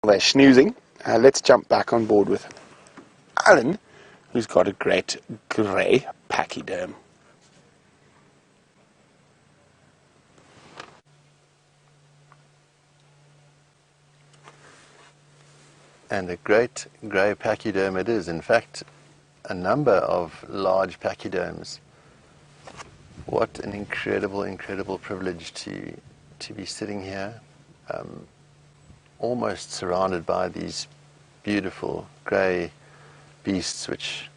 They're snoozing. Let's jump back on board with Alan, who's got a great grey pachyderm. And a great grey pachyderm it is. In fact, a number of large pachyderms. What an incredible, incredible privilege to be sitting here, almost surrounded by these beautiful grey beasts which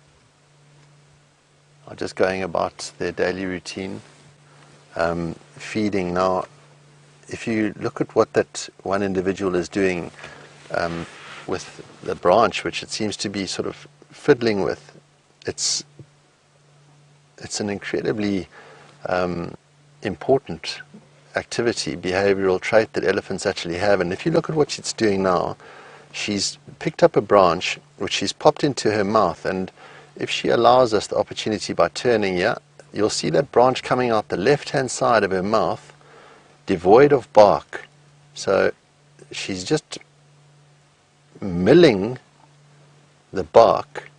are just going about their daily routine, feeding. Now, if you look at what that one individual is doing with the branch, which it seems to be sort of fiddling with, it's an incredibly important activity, behavioral trait that elephants actually have. And if you look at what she's doing now, she's picked up a branch which she's popped into her mouth, and if she allows us the opportunity by turning here, you'll see that branch coming out the left-hand side of her mouth, devoid of bark. So she's just milling the bark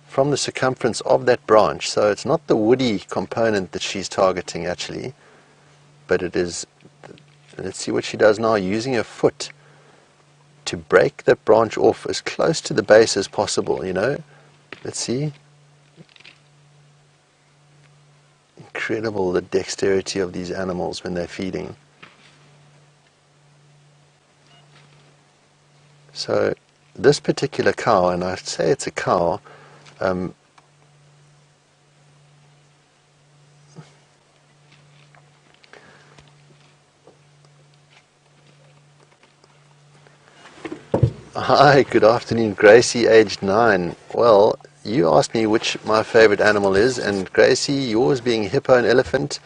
from the circumference of that branch. So it's not the woody component that she's targeting actually, but it is, let's see what she does now, using her foot to break that branch off as close to the base as possible, you know. Let's see. Incredible, the dexterity of these animals when they're feeding. So this particular cow, and I say it's a cow, hi, good afternoon, Gracie, aged 9. Well, you asked me which my favorite animal is, and Gracie, yours being hippo and elephant,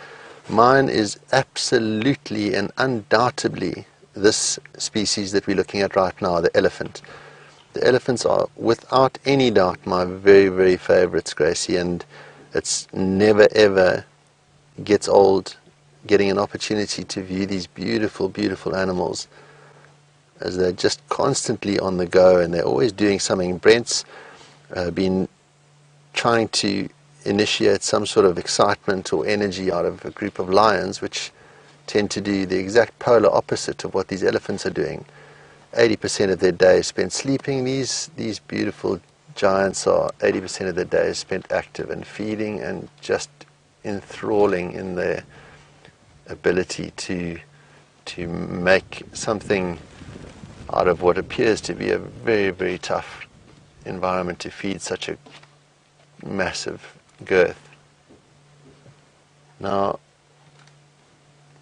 mine is absolutely and undoubtedly this species that we're looking at right now, the elephant. The elephants are, without any doubt, my very, very favorites, Gracie, and it's never ever gets old getting an opportunity to view these beautiful, beautiful animals, as they're just constantly on the go and they're always doing something. Brent's been trying to initiate some sort of excitement or energy out of a group of lions, which tend to do the exact polar opposite of what these elephants are doing. 80% of their day is spent sleeping. These beautiful giants are 80% of their day is spent active and feeding and just enthralling in their ability to make something out of what appears to be a very, very tough environment to feed such a massive girth. Now,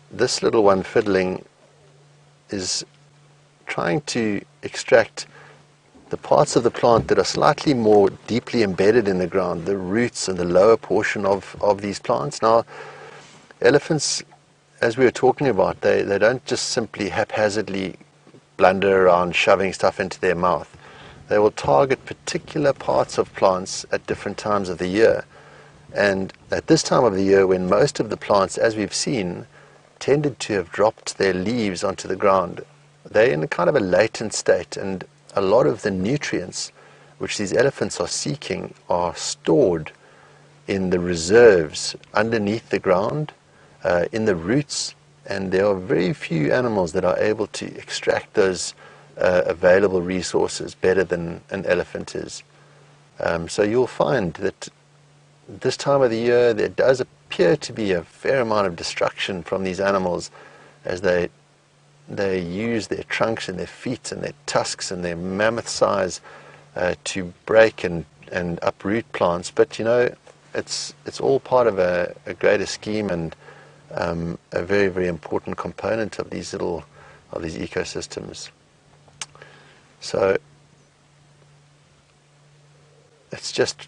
this little one fiddling is trying to extract the parts of the plant that are slightly more deeply embedded in the ground, the roots and the lower portion of these plants. Now, elephants, as we were talking about, they don't just simply haphazardly blunder around shoving stuff into their mouth. They will target particular parts of plants at different times of the year. And at this time of the year, when most of the plants, as we've seen, tended to have dropped their leaves onto the ground, they're in a kind of a latent state, and a lot of the nutrients which these elephants are seeking are stored in the reserves underneath the ground, in the roots, and there are very few animals that are able to extract those available resources better than an elephant is. So you'll find that this time of the year there does appear to be a fair amount of destruction from these animals as they use their trunks and their feet and their tusks and their mammoth size to break and uproot plants. But you know, it's all part of a greater scheme and a very, very important component of these ecosystems. So it's just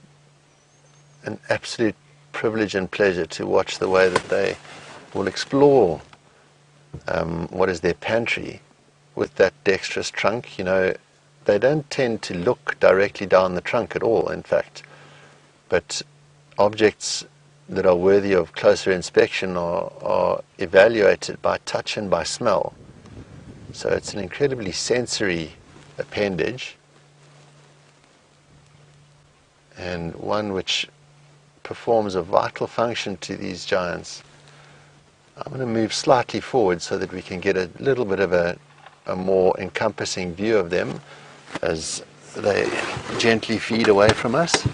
an absolute privilege and pleasure to watch the way that they will explore what is their pantry with that dexterous trunk. You know, they don't tend to look directly down the trunk at all, in fact, but objects that are worthy of closer inspection are evaluated by touch and by smell. So it's an incredibly sensory appendage, and one which performs a vital function to these giants. I'm going to move slightly forward so that we can get a little bit of a more encompassing view of them as they gently feed away from us.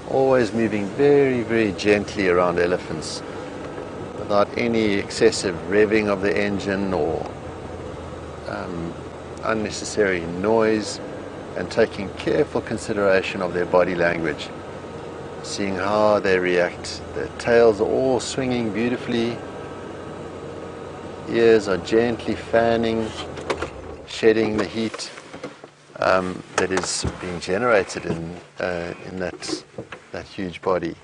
Always moving very, very gently around elephants, without any excessive revving of the engine or unnecessary noise, and taking careful consideration of their body language, seeing how they react. Their tails are all swinging beautifully, ears are gently fanning, shedding the heat that is being generated in that huge body.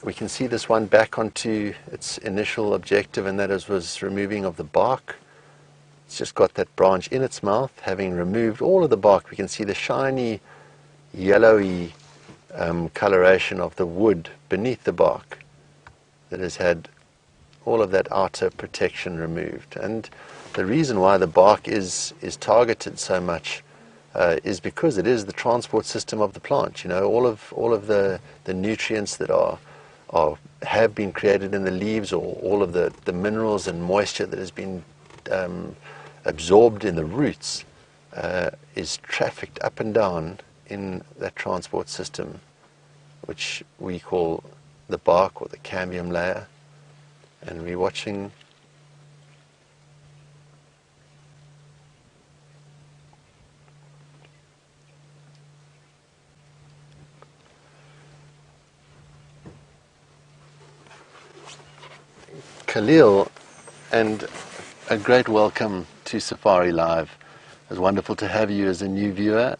We can see this one back onto its initial objective, and that was removing of the bark. It's just got that branch in its mouth. Having removed all of the bark, we can see the shiny, yellowy coloration of the wood beneath the bark that has had all of that outer protection removed. And the reason why the bark is targeted so much is because it is the transport system of the plant. You know, all of the nutrients that have been created in the leaves, or all of the minerals and moisture that has been absorbed in the roots, is trafficked up and down in that transport system, which we call the bark or the cambium layer. And we're watching Khalil, and a great welcome to Safari Live. It's wonderful to have you as a new viewer,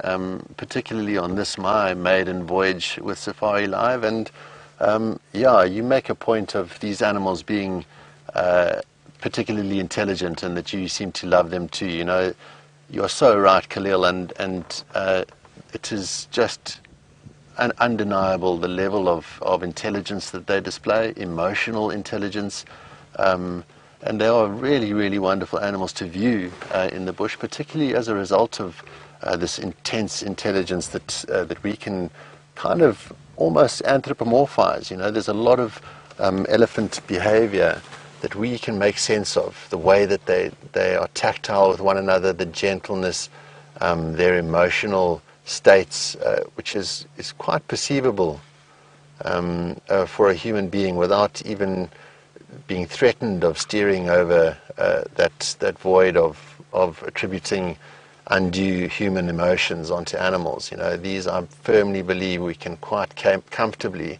particularly on this, my maiden voyage with Safari Live. And yeah, you make a point of these animals being particularly intelligent, and that you seem to love them too. You know, you're so right, Khalil, and it is just undeniable the level of intelligence that they display, emotional intelligence. And they are really, really wonderful animals to view in the bush, particularly as a result of this intense intelligence that we can kind of almost anthropomorphize. You know, there's a lot of elephant behavior that we can make sense of, the way that they are tactile with one another, the gentleness, their emotional states, which is quite perceivable for a human being without even being threatened of steering over that void of attributing undue human emotions onto animals. You know, these I firmly believe we can quite comfortably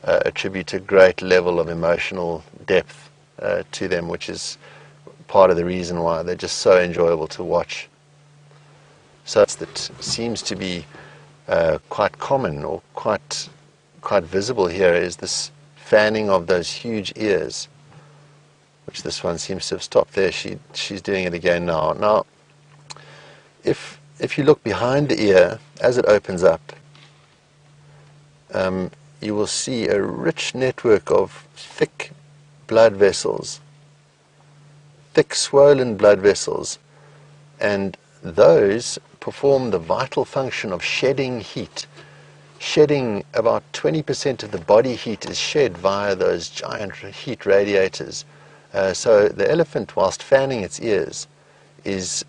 attribute a great level of emotional depth to them, which is part of the reason why they're just so enjoyable to watch. So that seems to be quite common, or quite visible here, is this fanning of those huge ears, which this one seems to have stopped there. She's doing it again now. Now, if you look behind the ear as it opens up, you will see a rich network of thick blood vessels, thick swollen blood vessels, and those perform the vital function of shedding heat. Shedding, about 20% of the body heat is shed via those giant heat radiators. So the elephant, whilst fanning its ears, is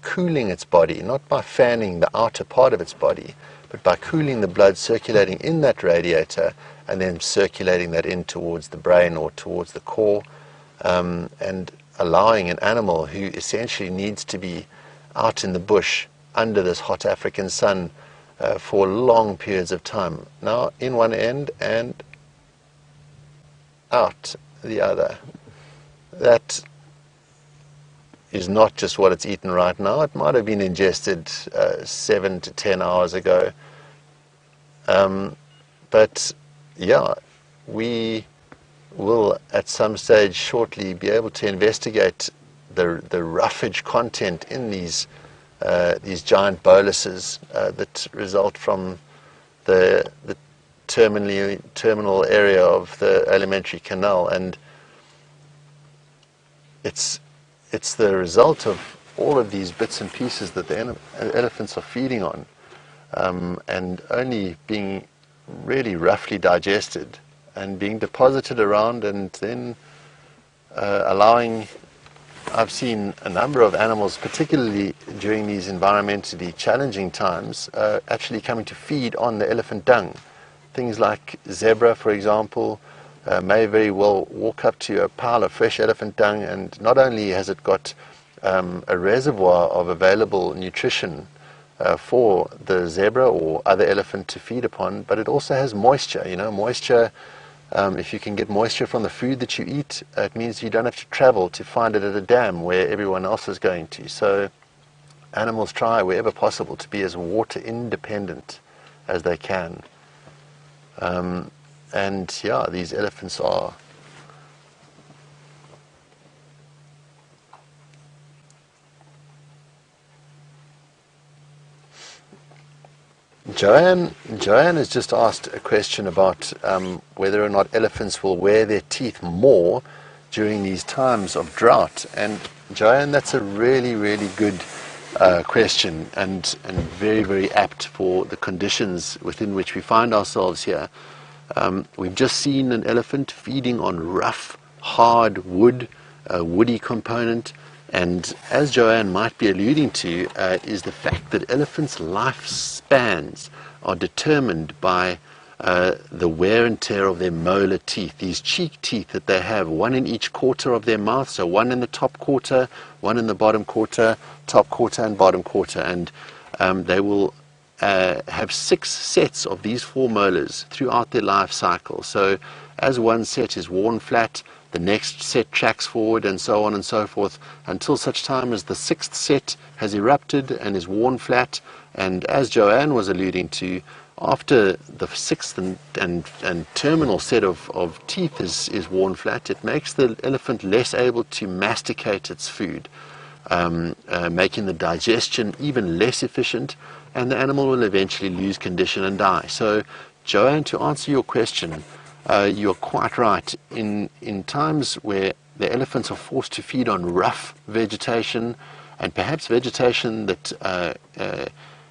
cooling its body, not by fanning the outer part of its body, but by cooling the blood circulating in that radiator and then circulating that in towards the brain or towards the core, and allowing an animal who essentially needs to be out in the bush under this hot African sun for long periods of time, now in one end and out the other. That is not just what it's eaten right now. It might have been ingested 7 to 10 hours ago. But yeah, we will at some stage shortly be able to investigate the roughage content in these these giant boluses that result from the terminal area of the alimentary canal, and it's the result of all of these bits and pieces that the elephants are feeding on, and only being really roughly digested and being deposited around, and then allowing. I've seen a number of animals, particularly during these environmentally challenging times, actually coming to feed on the elephant dung. Things like zebra, for example, may very well walk up to a pile of fresh elephant dung, and not only has it got a reservoir of available nutrition for the zebra or other elephant to feed upon, but it also has moisture. Moisture. If you can get moisture from the food that you eat, it means you don't have to travel to find it at a dam where everyone else is going to. So animals try wherever possible to be as water independent as they can. And yeah, these elephants are Joanne has just asked a question about whether or not elephants will wear their teeth more during these times of drought. And Joanne, that's a really, really good question, and very, very apt for the conditions within which we find ourselves here. We've just seen an elephant feeding on rough, hard wood, a woody component. And as Joanne might be alluding to, is the fact that elephants' lifespans are determined by the wear and tear of their molar teeth, these cheek teeth that they have, one in each quarter of their mouth, so one in the top quarter, one in the bottom quarter, top quarter and bottom quarter. And they will have 6 sets of these 4 molars throughout their life cycle. So as one set is worn flat, the next set tracks forward, and so on and so forth, until such time as the 6th set has erupted and is worn flat. And as Joanne was alluding to, after the 6th and terminal set of teeth is worn flat, it makes the elephant less able to masticate its food, making the digestion even less efficient, and the animal will eventually lose condition and die. So, Joanne, to answer your question, you're quite right. In times where the elephants are forced to feed on rough vegetation, and perhaps vegetation that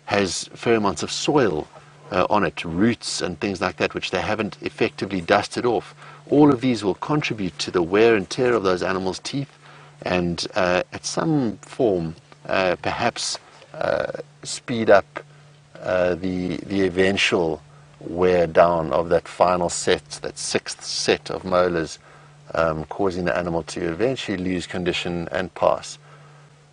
has fair amounts of soil on it, roots and things like that, which they haven't effectively dusted off, all of these will contribute to the wear and tear of those animals' teeth, and at some form perhaps speed up the eventual wear down of that final set, that 6th set of molars, causing the animal to eventually lose condition and pass.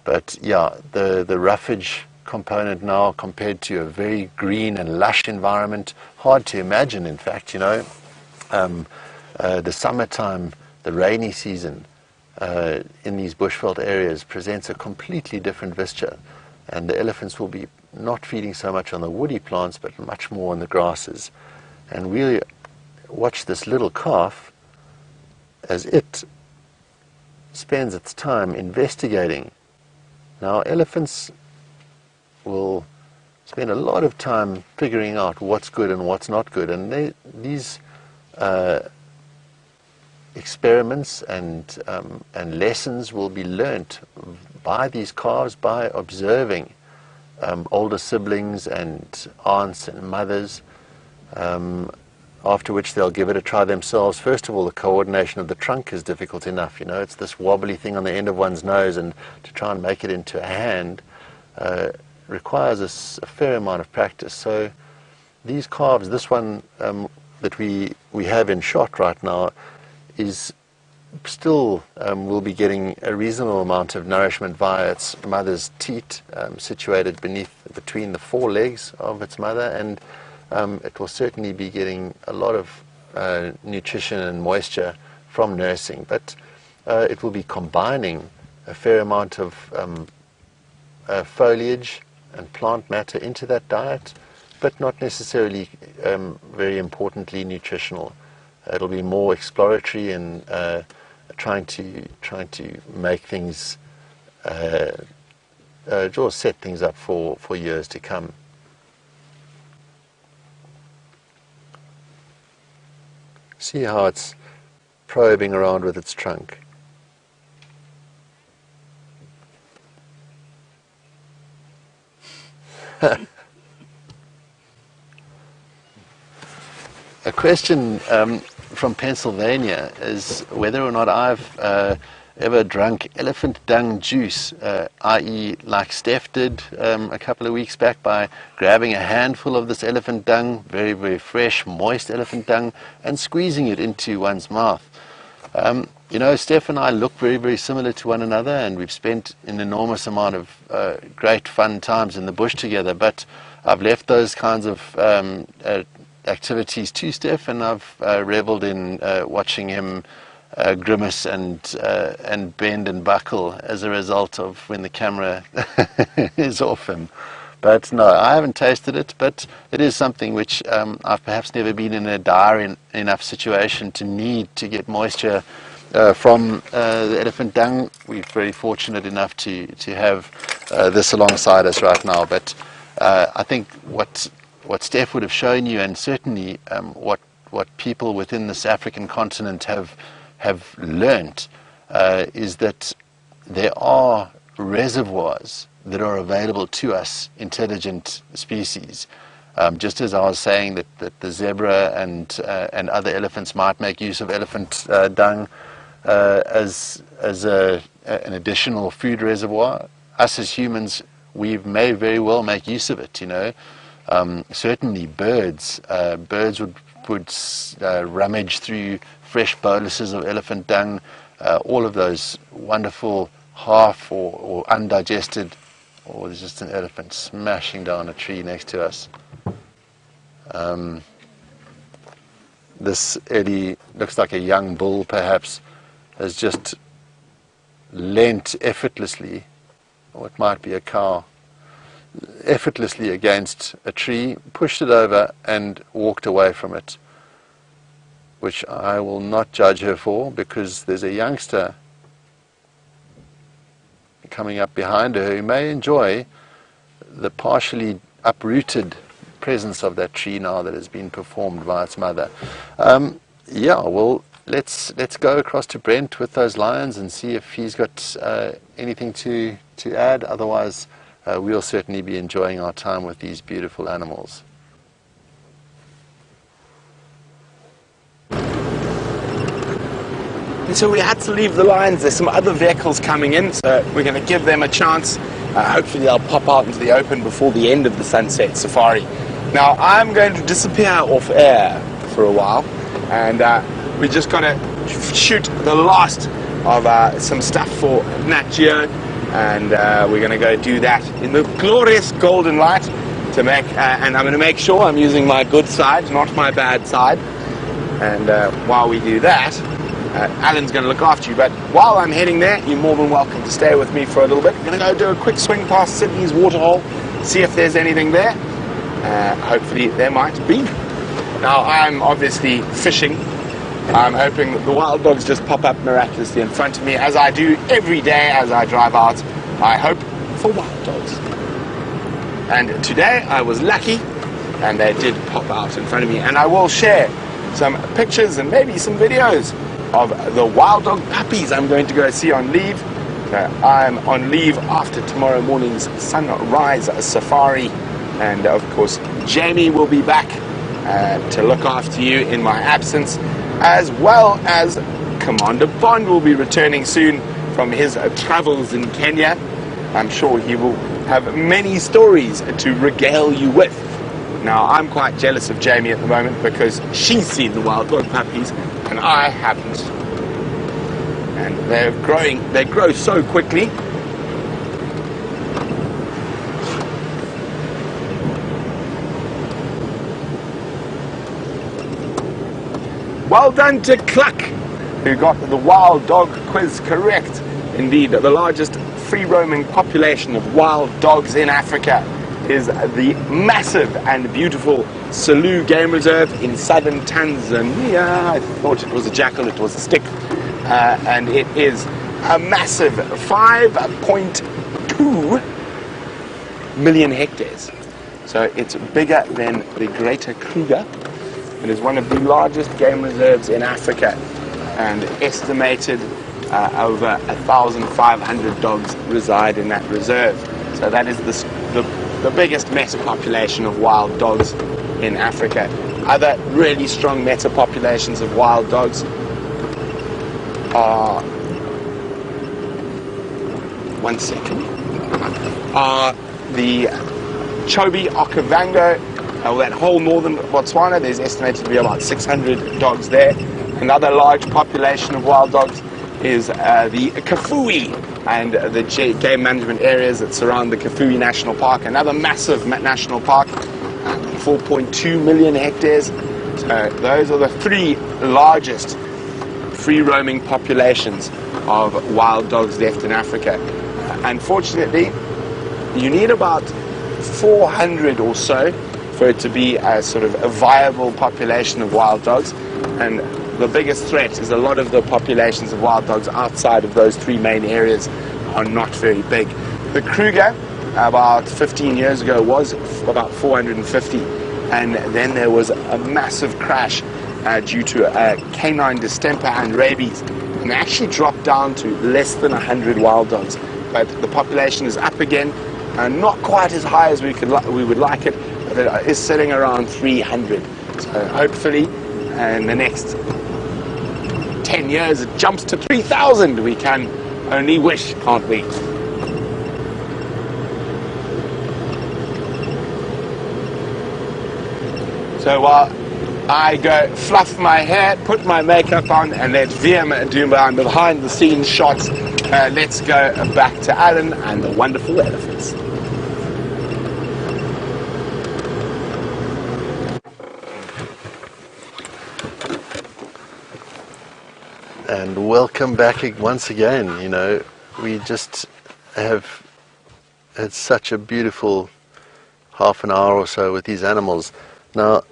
But yeah, the roughage component now, compared to a very green and lush environment, hard to imagine, in fact. The summertime, the rainy season in these bushveld areas presents a completely different visture, and the elephants will be not feeding so much on the woody plants, but much more on the grasses. And we watch this little calf as it spends its time investigating. Now, elephants will spend a lot of time figuring out what's good and what's not good, and these experiments and lessons will be learnt by these calves by observing older siblings and aunts and mothers, after which they'll give it a try themselves. First of all, the coordination of the trunk is difficult enough. It's this wobbly thing on the end of one's nose, and to try and make it into a hand requires a fair amount of practice. So these calves, this one that we have in shot right now, is still will be getting a reasonable amount of nourishment via its mother's teat, situated between the 4 legs of its mother, and it will certainly be getting a lot of nutrition and moisture from nursing, but it will be combining a fair amount of foliage and plant matter into that diet, but not necessarily very importantly nutritional. It'll be more exploratory and trying to make things set things up for years to come. See how it's probing around with its trunk. A question from Pennsylvania is whether or not I've ever drunk elephant dung juice, i.e. like Steph did a couple of weeks back by grabbing a handful of this elephant dung, very, very fresh, moist elephant dung, and squeezing it into one's mouth. You know, Steph and I look very, very similar to one another, and we've spent an enormous amount of great fun times in the bush together, but I've left those kinds of activities to Steph, and I've reveled in watching him grimace and bend and buckle as a result of when the camera is off him. But no, I haven't tasted it, but it is something which I've perhaps never been in a dire enough situation to need to get moisture from the elephant dung. We're very fortunate enough to have this alongside us right now. But I think what Steph would have shown you, and certainly what people within this African continent have learnt, is that there are reservoirs that are available to us, intelligent species. Just as I was saying that the zebra and other elephants might make use of elephant dung as an additional food reservoir, us as humans, we may very well make use of it. You know, certainly birds would rummage through fresh boluses of elephant dung, all of those wonderful half or undigested. Oh, there's just an elephant smashing down a tree next to us. This Ellie looks like a young bull, perhaps, has just leant effortlessly, or it might be a cow, effortlessly against a tree, pushed it over and walked away from it, which I will not judge her for, because there's a youngster coming up behind her who may enjoy the partially uprooted presence of that tree now that has been performed by its mother. Yeah, well, let's go across to Brent with those lions and see if he's got anything to add. Otherwise, we'll certainly be enjoying our time with these beautiful animals. And so we had to leave the lions. There's some other vehicles coming in, so we're going to give them a chance. Hopefully they'll pop out into the open before the end of the sunset safari. Now I'm going to disappear off air for a while, and we just got to shoot the last of some stuff for Nat.Geo, and we're going to go do that in the glorious golden light to make, and I'm going to make sure I'm using my good side, not my bad side. And while we do that, Alan's going to look after you, but while I'm heading there, you're more than welcome to stay with me for a little bit. I'm going to go do a quick swing past Sydney's waterhole, see if there's anything there. Hopefully there might be. Now I'm obviously fishing. I'm hoping that the wild dogs just pop up miraculously in front of me, as I do every day as I drive out. I hope for wild dogs. And today I was lucky, and they did pop out in front of me, and I will share some pictures and maybe some videos of the wild dog puppies I'm going to go see on leave. I'm on leave after tomorrow morning's sunrise safari, and of course Jamie will be back to look after you in my absence, as well as Commander Bond will be returning soon from his travels in Kenya. I'm sure he will have many stories to regale you with. Now, I'm quite jealous of Jamie at the moment because she's seen the wild dog puppies and I haven't. And they grow so quickly. Well done to Cluck, who got the wild dog quiz correct. Indeed, the largest free-roaming population of wild dogs in Africa is the massive and beautiful Selous Game Reserve in southern Tanzania. I thought it was a jackal, it was a stick. And it is a massive 5.2 million hectares. So it's bigger than the Greater Kruger. It is one of the largest game reserves in Africa, and estimated over 1,500 dogs reside in that reserve. So that is the biggest meta population of wild dogs in Africa. Other really strong meta populations of wild dogs are, the Chobe Okavango, that whole northern Botswana. There's estimated to be about 600 dogs there. Another large population of wild dogs is the Kafue and the game management areas that surround the Kafue National Park. Another massive national park, 4.2 million hectares. So those are the three largest free-roaming populations of wild dogs left in Africa. Unfortunately, you need about 400 or so for it to be a sort of a viable population of wild dogs, and the biggest threat is a lot of the populations of wild dogs outside of those three main areas are not very big. The Kruger, about 15 years ago, was about 450, and then there was a massive crash due to canine distemper and rabies, and they actually dropped down to less than 100 wild dogs. But the population is up again, and not quite as high as we would like it, but it is sitting around 300. So hopefully in the next 10 years it jumps to 3,000. We can only wish, can't we? So while I go fluff my hair, put my makeup on, and let VM do my behind the scenes shots, let's go back to Alan and the wonderful elephants. And welcome back once again. You know, we just have had such a beautiful half an hour or so with these animals. Now,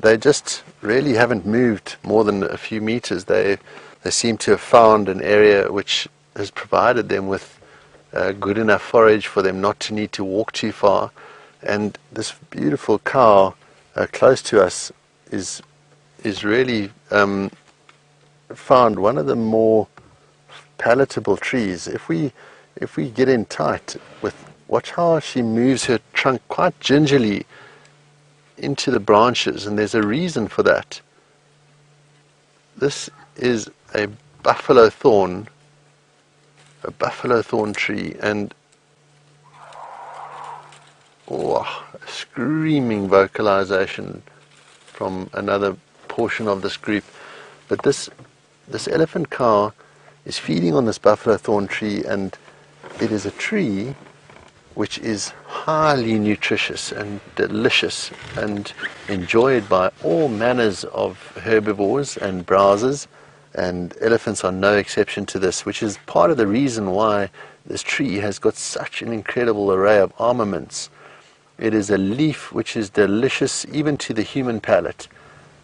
they just really haven't moved more than a few meters. They seem to have found an area which has provided them with good enough forage for them not to need to walk too far. And this beautiful cow close to us is really found one of the more palatable trees. If we get in tight with, watch how she moves her trunk quite gingerly into the branches, and there's a reason for that. This is a buffalo thorn tree, and a screaming vocalization from another portion of this group. But this elephant cow is feeding on this buffalo thorn tree, and it is a tree which is highly nutritious and delicious and enjoyed by all manners of herbivores and browsers, and elephants are no exception to this, which is part of the reason why this tree has got such an incredible array of armaments. It is a leaf which is delicious even to the human palate,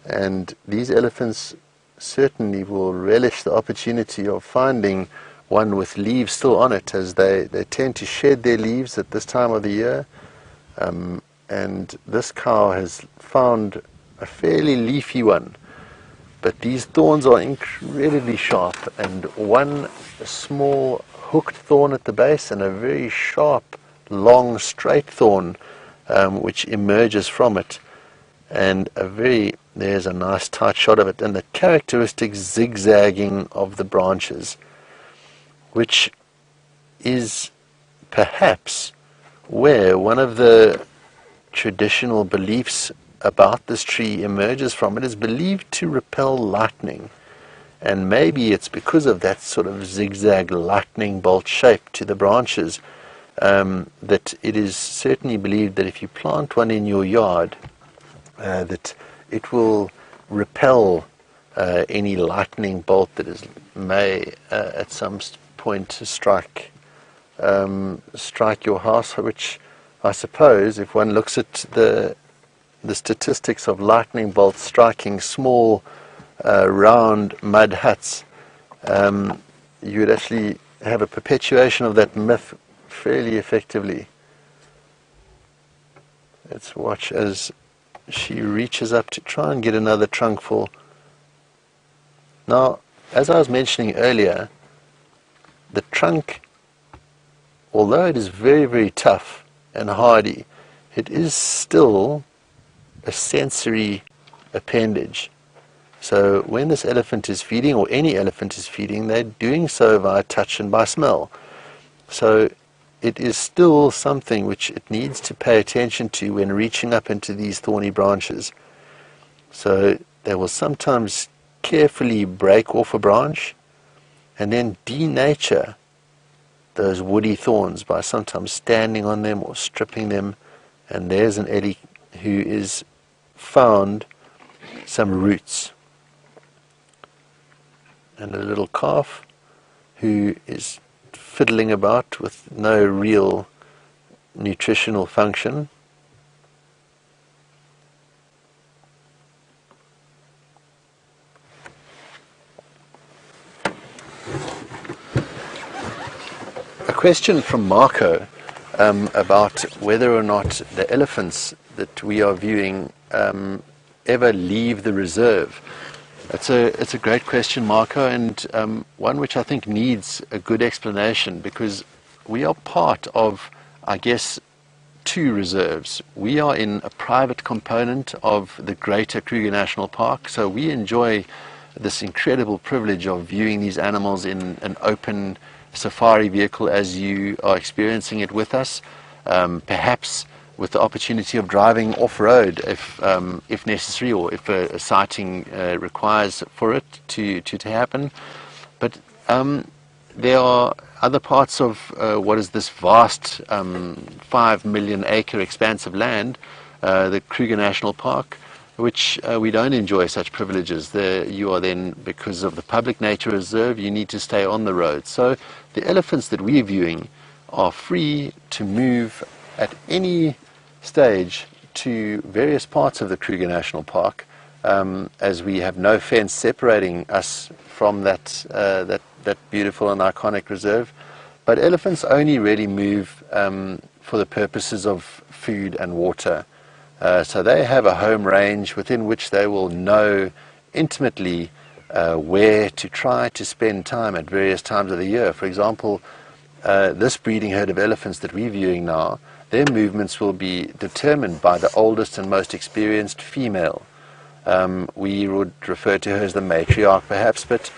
and these elephants certainly will relish the opportunity of finding one with leaves still on it, as they tend to shed their leaves at this time of the year. And this cow has found a fairly leafy one, but these thorns are incredibly sharp, and one small hooked thorn at the base and a very sharp, long, straight thorn which emerges from it, and there's a nice tight shot of it, and the characteristic zigzagging of the branches, which is perhaps where one of the traditional beliefs about this tree emerges from. It is believed to repel lightning, and maybe it's because of that sort of zigzag lightning bolt shape to the branches that it is certainly believed that if you plant one in your yard, that it will repel any lightning bolt that may at some point strike your house, which I suppose, if one looks at the statistics of lightning bolts striking small round mud huts, you would actually have a perpetuation of that myth fairly effectively. Let's watch as she reaches up to try and get another trunkful. Now, as I was mentioning earlier, the trunk, although it is very, very tough and hardy, it is still a sensory appendage. So when this elephant is feeding, or any elephant is feeding, they're doing so via touch and by smell. So it is still something which it needs to pay attention to when reaching up into these thorny branches. So they will sometimes carefully break off a branch and then denature those woody thorns by sometimes standing on them or stripping them. And there's an Ellie who is found some roots. And a little calf who is fiddling about with no real nutritional function. A question from Marco about whether or not the elephants that we are viewing ever leave the reserve. It's a great question, Marco, and one which I think needs a good explanation, because we are part of, I guess, two reserves. We are in a private component of the greater Kruger National Park, so we enjoy this incredible privilege of viewing these animals in an open safari vehicle as you are experiencing it with us, perhaps with the opportunity of driving off-road if necessary, or if a sighting requires for it to happen. But there are other parts of what is this vast 5 million acre expanse of land, the Kruger National Park, which we don't enjoy such privileges. You are then, because of the public nature reserve, you need to stay on the road. So the elephants that we're viewing are free to move at any stage to various parts of the Kruger National Park, as we have no fence separating us from that beautiful and iconic reserve. But elephants only really move for the purposes of food and water. So they have a home range within which they will know intimately where to try to spend time at various times of the year. For example, this breeding herd of elephants that we're viewing now, their movements will be determined by the oldest and most experienced female. We would refer to her as the matriarch perhaps, but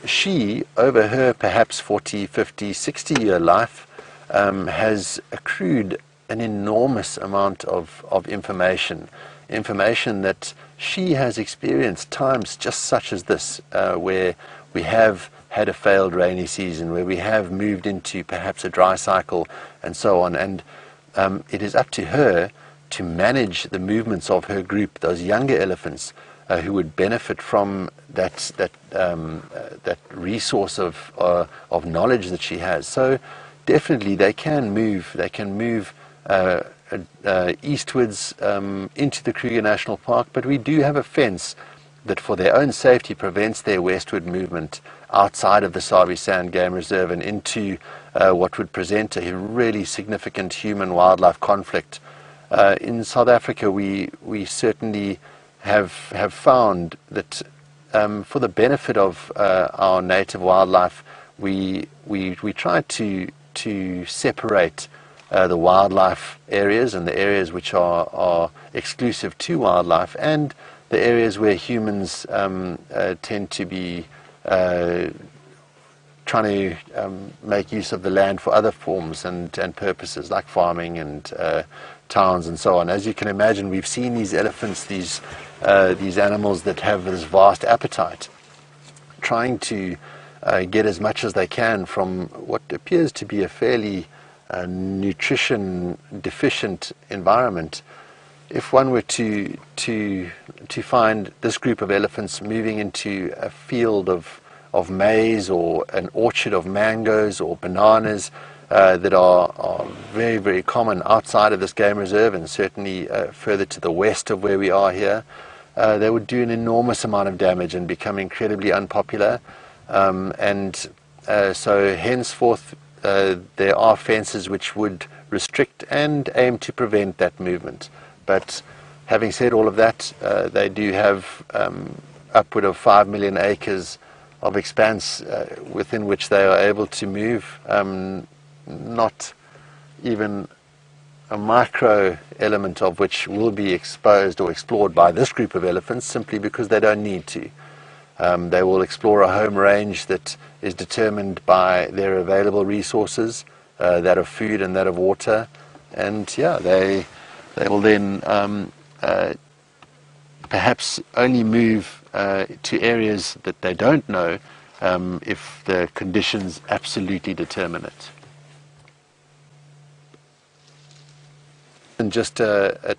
she, over her perhaps 40, 50, 60-year life, has accrued an enormous amount of information that she has experienced times just such as this, where we have had a failed rainy season, where we have moved into perhaps a dry cycle and so on. And it is up to her to manage the movements of her group, those younger elephants who would benefit from that resource of knowledge that she has. So definitely they can move eastwards into the Kruger National Park, but we do have a fence that for their own safety prevents their westward movement outside of the Sabi Sand Game Reserve and into what would present a really significant human-wildlife conflict. In South Africa, we certainly have found that for the benefit of our native wildlife, we try to separate the wildlife areas and the areas which are exclusive to wildlife, and the areas where humans tend to be trying to make use of the land for other forms and purposes, like farming and towns and so on. As you can imagine, we've seen these elephants, these animals that have this vast appetite, trying to get as much as they can from what appears to be a fairly nutrition deficient environment. If one were to find this group of elephants moving into a field of maize, or an orchard of mangoes or bananas that are very, very common outside of this game reserve, and certainly further to the west of where we are here, they would do an enormous amount of damage and become incredibly unpopular. So henceforth there are fences which would restrict and aim to prevent that movement. But having said all of that, they do have upward of 5 million acres of expanse within which they are able to move. Not even a micro element of which will be exposed or explored by this group of elephants, simply because they don't need to. They will explore a home range that is determined by their available resources, that of food and that of water, and yeah, they will then perhaps only move to areas that they don't know if the conditions absolutely determine it. And just a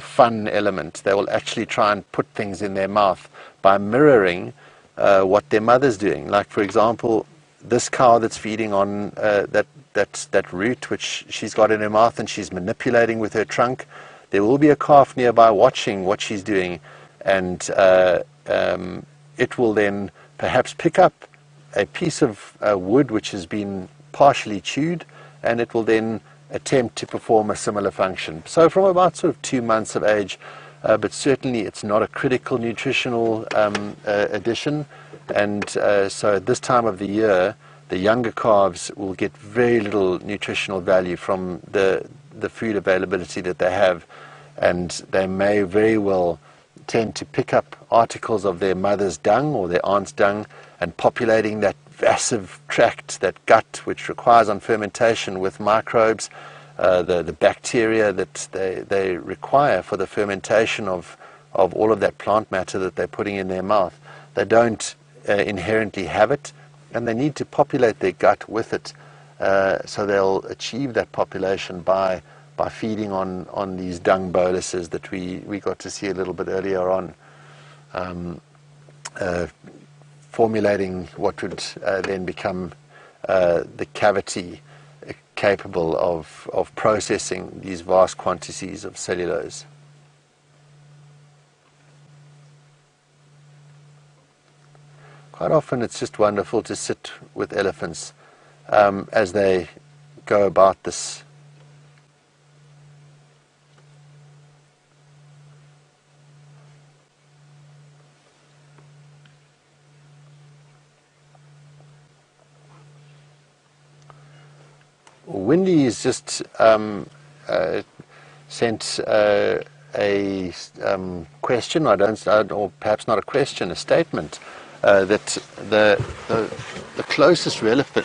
fun element, they will actually try and put things in their mouth by mirroring what their mother's doing. Like, for example, this cow that's feeding on that root which she's got in her mouth and she's manipulating with her trunk, there will be a calf nearby watching what she's doing, and it will then perhaps pick up a piece of wood which has been partially chewed, and it will then attempt to perform a similar function. So from about sort of 2 months of age, but certainly it's not a critical nutritional addition, and so at this time of the year, the younger calves will get very little nutritional value from the food availability that they have, and they may very well tend to pick up articles of their mother's dung or their aunt's dung and populating that massive tract, that gut, which requires on fermentation with microbes, the bacteria that they require for the fermentation of all of that plant matter that they're putting in their mouth. They don't inherently have it, and they need to populate their gut with it. So they'll achieve that population by feeding on these dung boluses that we got to see a little bit earlier on, formulating what would then become the cavity capable of processing these vast quantities of cellulose. Quite often it's just wonderful to sit with elephants as they go about this. Wendy has just sent a question, or perhaps not a question, a statement, that the closest relative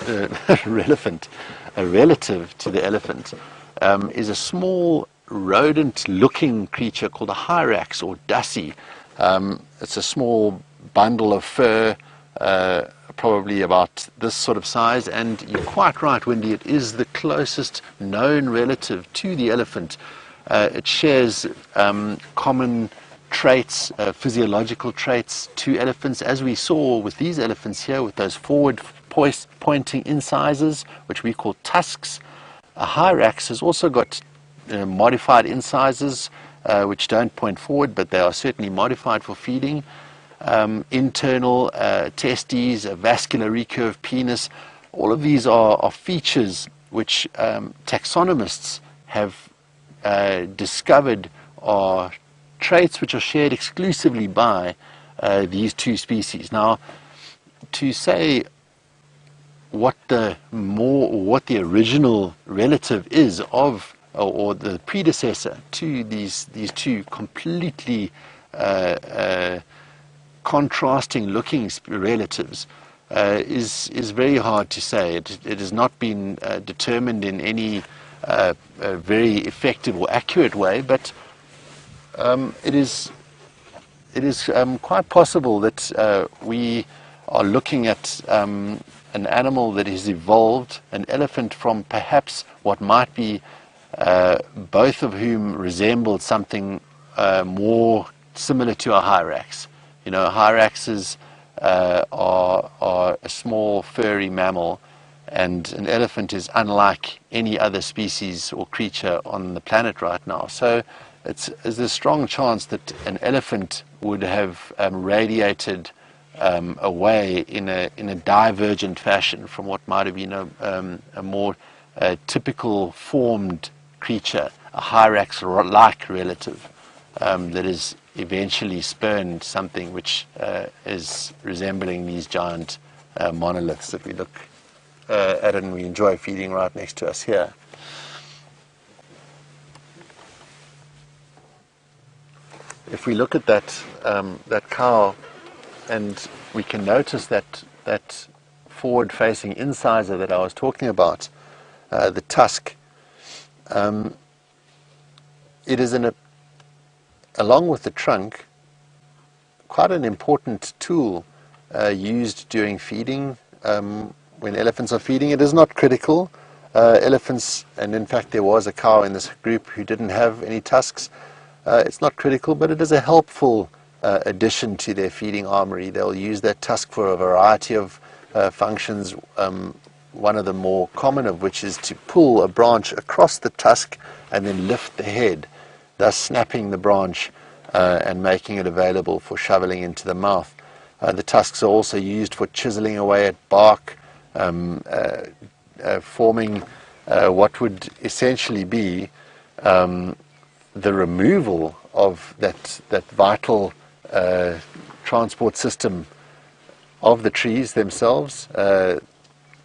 to the elephant is a small rodent-looking creature called a hyrax or dassie. It's a small bundle of fur, probably about this sort of size, and you're quite right, Wendy, it is the closest known relative to the elephant. It shares common traits, physiological traits to elephants, as we saw with these elephants here, with those forward pointing incisors, which we call tusks. A hyrax has also got modified incisors, which don't point forward, but they are certainly modified for feeding. Internal testes, a vascular recurved penis. All of these are features which taxonomists have discovered are traits which are shared exclusively by these two species. Now, to say what the original relative is of, or the predecessor to these two completely contrasting looking relatives is very hard to say. It has not been determined in any very effective or accurate way, but it is quite possible that we are looking at an animal that has evolved, an elephant, from perhaps what might be both of whom resembled something more similar to a hyrax. You know, hyraxes are a small furry mammal, and an elephant is unlike any other species or creature on the planet right now. So there's a strong chance that an elephant would have radiated away in a divergent fashion from what might have been a more a typical formed creature, a hyrax-like relative that is eventually spurned something which is resembling these giant monoliths that we look at and we enjoy feeding right next to us here. If we look at that cow, and we can notice that forward-facing incisor that I was talking about, the tusk, it is along with the trunk, quite an important tool used during feeding. When elephants are feeding, it is not critical. Elephants, and in fact there was a cow in this group who didn't have any tusks. It's not critical, but it is a helpful addition to their feeding armory. They'll use that tusk for a variety of functions, one of the more common of which is to pull a branch across the tusk and then lift the head, thus snapping the branch and making it available for shoveling into the mouth. The tusks are also used for chiseling away at bark, forming what would essentially be the removal of that vital transport system of the trees themselves.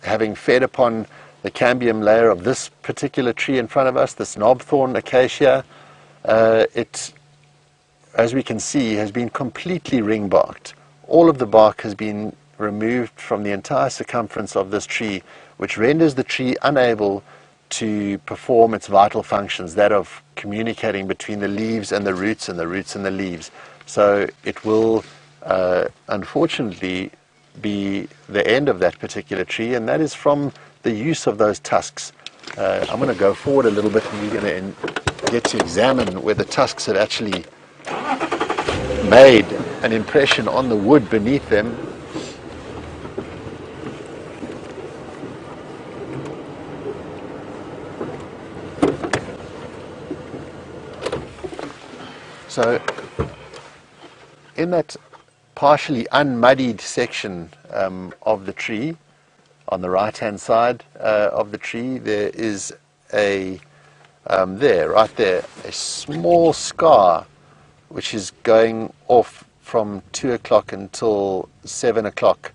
Having fed upon the cambium layer of this particular tree in front of us, this knobthorn acacia, it, as we can see, has been completely ring-barked. All of the bark has been removed from the entire circumference of this tree, which renders the tree unable to perform its vital functions, that of communicating between the leaves and the roots and the roots and the leaves. So it will unfortunately be the end of that particular tree, and that is from the use of those tusks. I'm going to go forward a little bit and we're going to get to examine where the tusks have actually made an impression on the wood beneath them. So in that partially unmuddied section of the tree, on the right-hand side of the tree, there is right there, a small scar which is going off from 2 o'clock until 7 o'clock.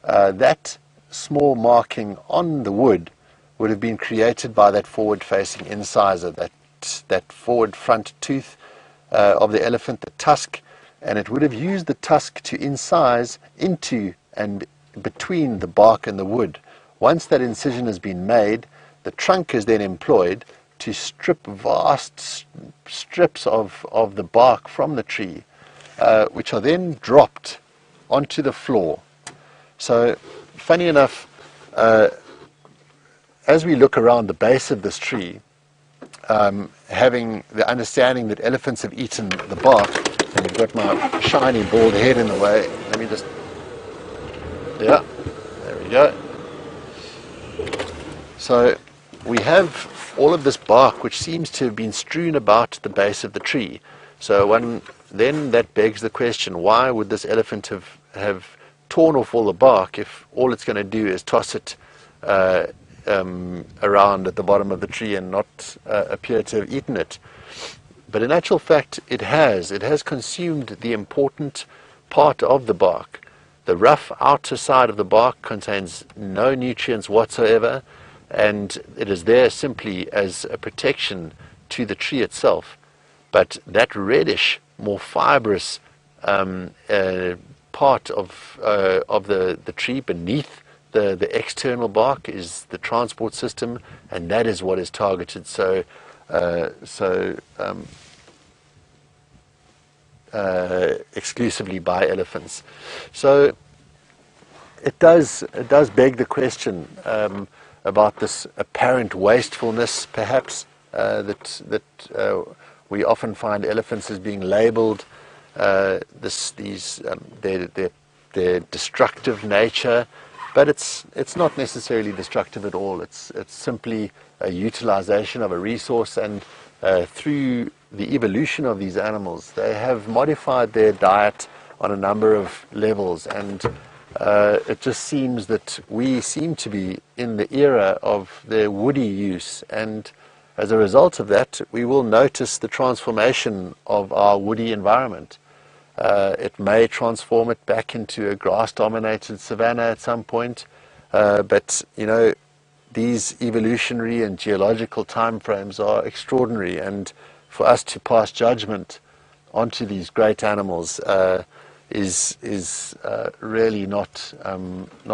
That small marking on the wood would have been created by that forward-facing incisor, that forward front tooth of the elephant, the tusk, and it would have used the tusk to incise into and between the bark and the wood. Once that incision has been made, the trunk is then employed to strip vast strips of the bark from the tree, which are then dropped onto the floor. So, funny enough, as we look around the base of this tree, having the understanding that elephants have eaten the bark, and you've got my shiny bald head in the way. Let me just, yeah, there we go. So we have all of this bark which seems to have been strewn about the base of the tree. So then that begs the question, why would this elephant have torn off all the bark if all it's going to do is toss it around at the bottom of the tree and not appear to have eaten it? But in actual fact, it has consumed the important part of the bark. The rough outer side of the bark contains no nutrients whatsoever, and it is there simply as a protection to the tree itself. But that reddish, more fibrous part of the tree beneath the external bark is the transport system, and that is what is targeted exclusively by elephants. So it does beg the question about this apparent wastefulness, perhaps, that we often find elephants as being labelled, their destructive nature. But it's not necessarily destructive at all. It's simply a utilization of a resource, and through the evolution of these animals, they have modified their diet on a number of levels, and it just seems that we seem to be in the era of their woody use, and as a result of that, we will notice the transformation of our woody environment. It may transform it back into a grass-dominated savanna at some point, but these evolutionary and geological timeframes are extraordinary, and for us to pass judgment onto these great animals is really not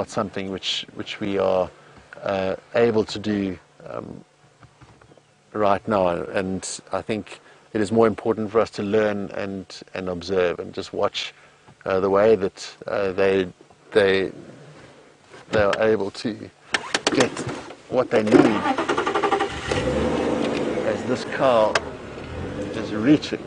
something which we are able to do right now. And I think it is more important for us to learn and observe and just watch the way that they are able to get what they need as this cow is reaching.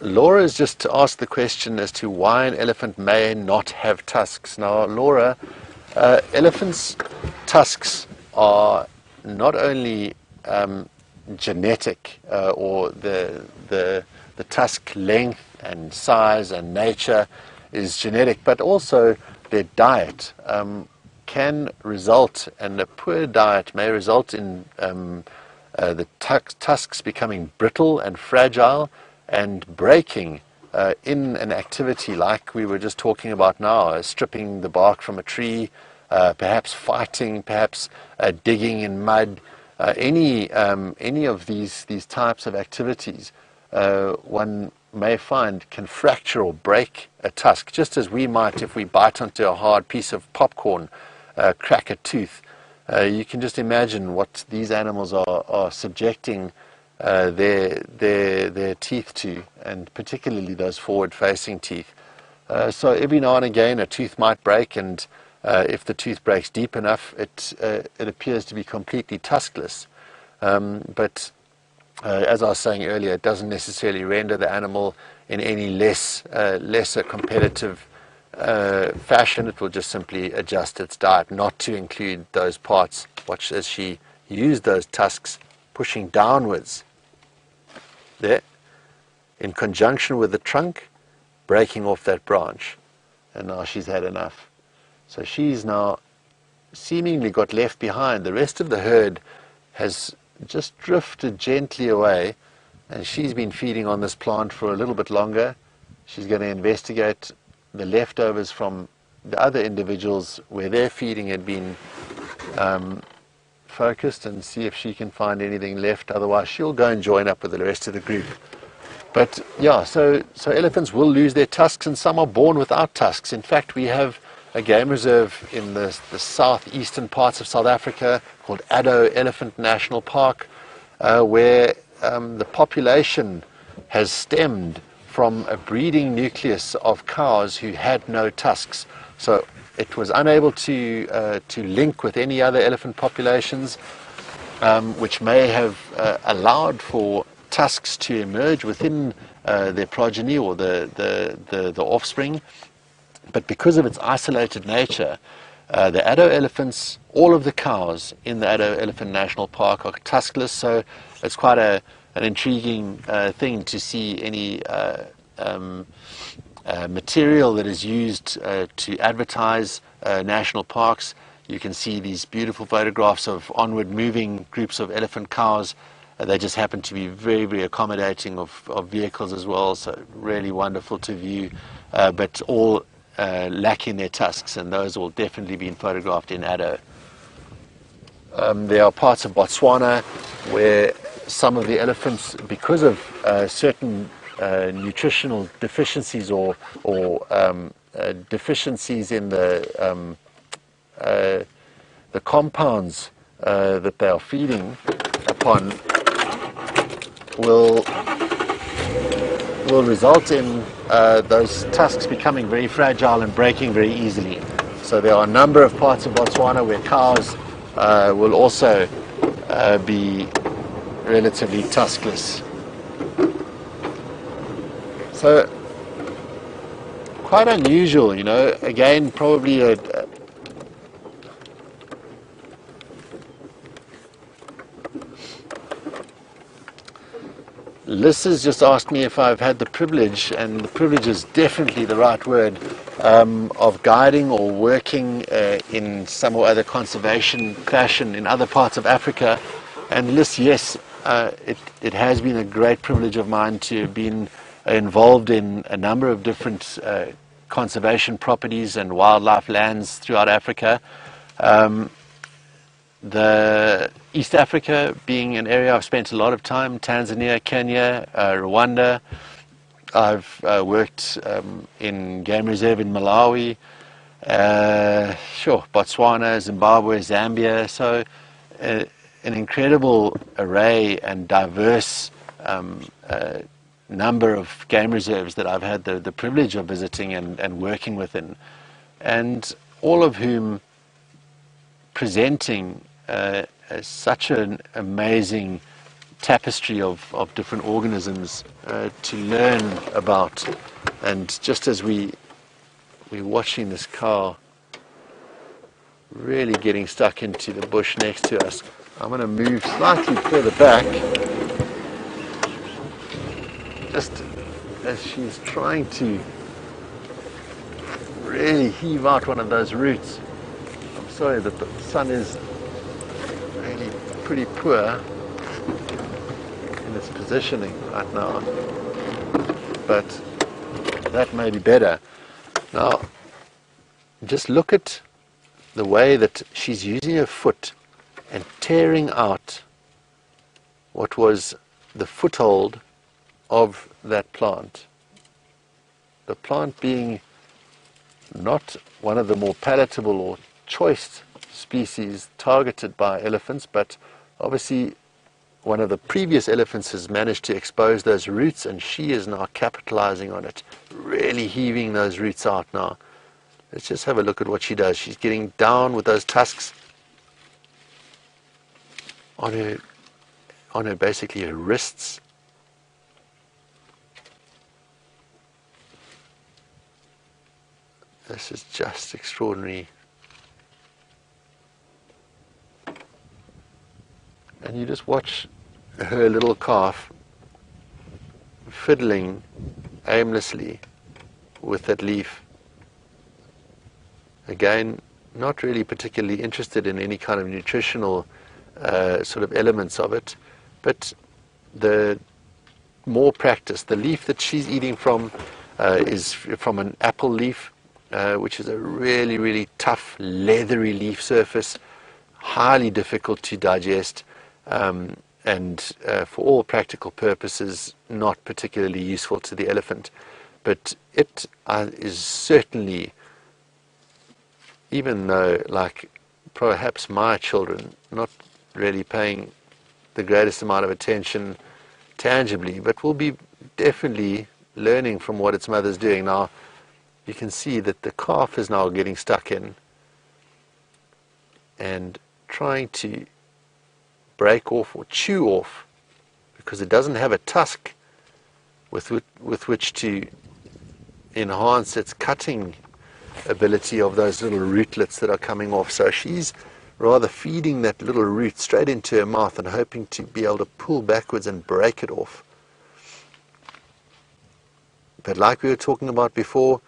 Laura has just asked the question as to why an elephant may not have tusks. Now, Laura, elephants' tusks are not only genetic, or the tusk length and size and nature is genetic, but also their diet can result, and a poor diet may result in the tusks becoming brittle and fragile and breaking in an activity like we were just talking about now, stripping the bark from a tree, perhaps fighting, perhaps digging in mud. Any of these types of activities one may find can fracture or break a tusk, just as we might if we bite onto a hard piece of popcorn, crack a tooth. You can just imagine what these animals are subjecting their teeth to, and particularly those forward-facing teeth. So every now and again a tooth might break, and if the tooth breaks deep enough, it appears to be completely tuskless. But as I was saying earlier, it doesn't necessarily render the animal in any lesser competitive fashion. It will just simply adjust its diet not to include those parts. Watch as she used those tusks pushing downwards there in conjunction with the trunk, breaking off that branch. And now she's had enough. So she's now seemingly got left behind. The rest of the herd has just drifted gently away, and she's been feeding on this plant for a little bit longer. She's going to investigate the leftovers from the other individuals where their feeding had been focused, and see if she can find anything left. Otherwise she'll go and join up with the rest of the group. But yeah, so elephants will lose their tusks, and some are born without tusks. In fact, we have a game reserve in the southeastern parts of South Africa called Addo Elephant National Park, where the population has stemmed from a breeding nucleus of cows who had no tusks. So it was unable to link with any other elephant populations, which may have allowed for tusks to emerge within their progeny or the offspring. But because of its isolated nature, the Addo elephants, all of the cows in the Addo Elephant National Park are tuskless. So it's quite an intriguing thing to see any material that is used to advertise national parks. You can see these beautiful photographs of onward moving groups of elephant cows. They just happen to be very, very accommodating of vehicles as well, so really wonderful to view, but all lacking their tusks, and those will definitely be photographed in Addo. There are parts of Botswana where some of the elephants, because of certain nutritional deficiencies or deficiencies in the compounds that they are feeding upon, will result in those tusks becoming very fragile and breaking very easily. So there are a number of parts of Botswana where cows will also be relatively tuskless. So quite unusual, again, probably Liz has just asked me if I've had the privilege, and the privilege is definitely the right word, of guiding or working in some or other conservation fashion in other parts of Africa. And Liz, yes, it has been a great privilege of mine to have been involved in a number of different conservation properties and wildlife lands throughout Africa. The East Africa being an area I've spent a lot of time, Tanzania, Kenya, Rwanda. I've worked in game reserve in Malawi, Botswana, Zimbabwe, Zambia. So an incredible array and diverse number of game reserves that I've had the privilege of visiting and working within, and all of whom presenting such an amazing tapestry of different organisms to learn about. And just as we're watching this cow really getting stuck into the bush next to us, I'm going to move slightly further back, just as she's trying to really heave out one of those roots. I'm sorry that the sun is really pretty poor in its positioning right now, but that may be better. Now, just look at the way that she's using her foot and tearing out what was the foothold of that plant. The plant being not one of the more palatable or choice species targeted by elephants, but obviously one of the previous elephants has managed to expose those roots, and she is now capitalizing on it, really heaving those roots out now. Let's just have a look at what she does. She's getting down with those tusks on her basically her wrists. This is just extraordinary. And you just watch her little calf fiddling aimlessly with that leaf. Again, not really particularly interested in any kind of nutritional sort of elements of it, but the more practice. The leaf that she's eating from is from an apple leaf, which is a really, really tough, leathery leaf surface, highly difficult to digest, and for all practical purposes, not particularly useful to the elephant. But it is certainly, even though, like perhaps my children, not really paying the greatest amount of attention tangibly, but will be definitely learning from what its mother's doing. Now, you can see that the calf is now getting stuck in and trying to break off or chew off, because it doesn't have a tusk with which to enhance its cutting ability of those little rootlets that are coming off. So she's rather feeding that little root straight into her mouth and hoping to be able to pull backwards and break it off. But like we were talking about before,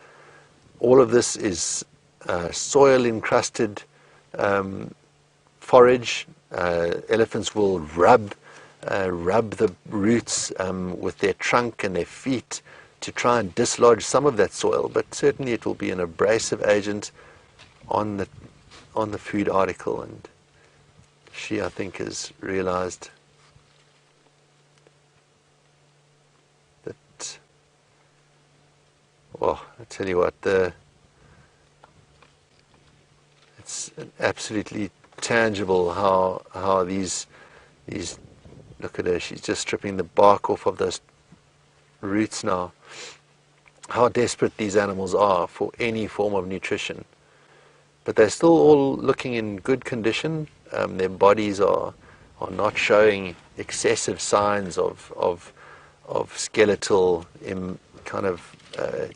all of this is soil encrusted forage. Elephants will rub the roots with their trunk and their feet to try and dislodge some of that soil, but certainly it will be an abrasive agent on the food article. And she, I think, has realized that, well, I tell you what, it's absolutely tangible how these look at her, she's just stripping the bark off of those roots now. How desperate these animals are for any form of nutrition, but they're still all looking in good condition. Their bodies are not showing excessive signs of skeletal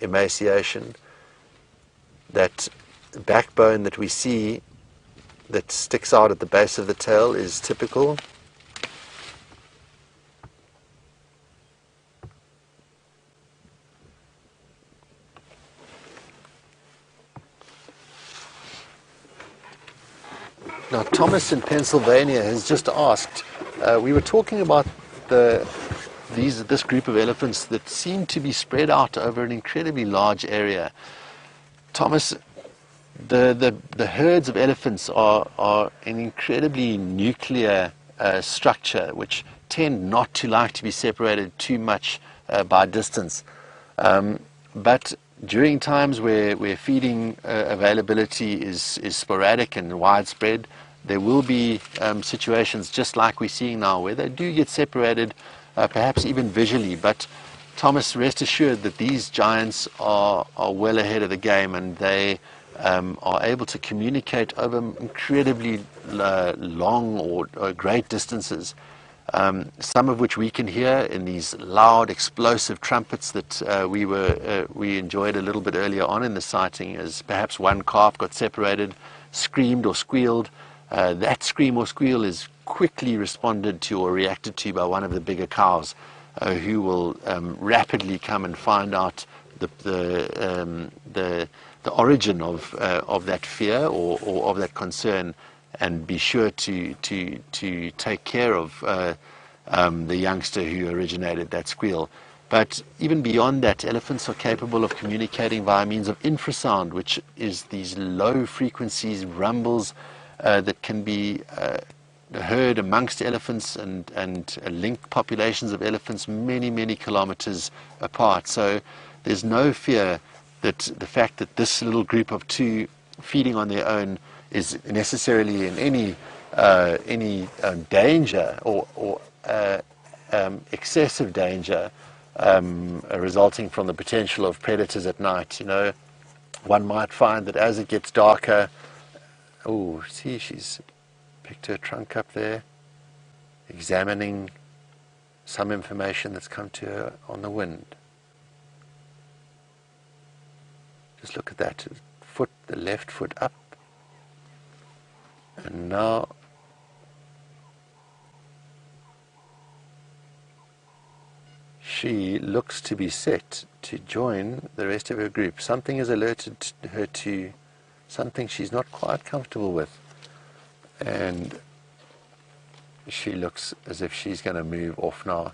emaciation. That backbone that we see that sticks out at the base of the tail is typical. Now, Thomas in Pennsylvania has just asked, we were talking about this group of elephants that seem to be spread out over an incredibly large area. Thomas, the herds of elephants are an incredibly nuclear structure, which tend not to like to be separated too much by distance. But during times where feeding availability is sporadic and widespread, there will be situations just like we're seeing now where they do get separated, perhaps even visually. But Thomas, rest assured that these giants are well ahead of the game, and they are able to communicate over incredibly long or great distances. Some of which we can hear in these loud, explosive trumpets that we enjoyed a little bit earlier on in the sighting, as perhaps one calf got separated, screamed or squealed. That scream or squeal is quickly responded to or reacted to by one of the bigger cows, who will rapidly come and find out the origin of that fear or of that concern, and be sure to take care of the youngster who originated that squeal. But even beyond that, elephants are capable of communicating via means of infrasound, which is these low frequencies, rumbles that can be heard amongst elephants and link populations of elephants many kilometers apart. So there's no fear that the fact that this little group of two feeding on their own is necessarily in any danger or excessive danger resulting from the potential of predators at night. You know, one might find that as it gets darker, oh, see, she's picked her trunk up there, examining some information that's come to her on the wind. Just look at that foot, the left foot up. And now she looks to be set to join the rest of her group. Something has alerted her to something she's not quite comfortable with. And she looks as if she's going to move off now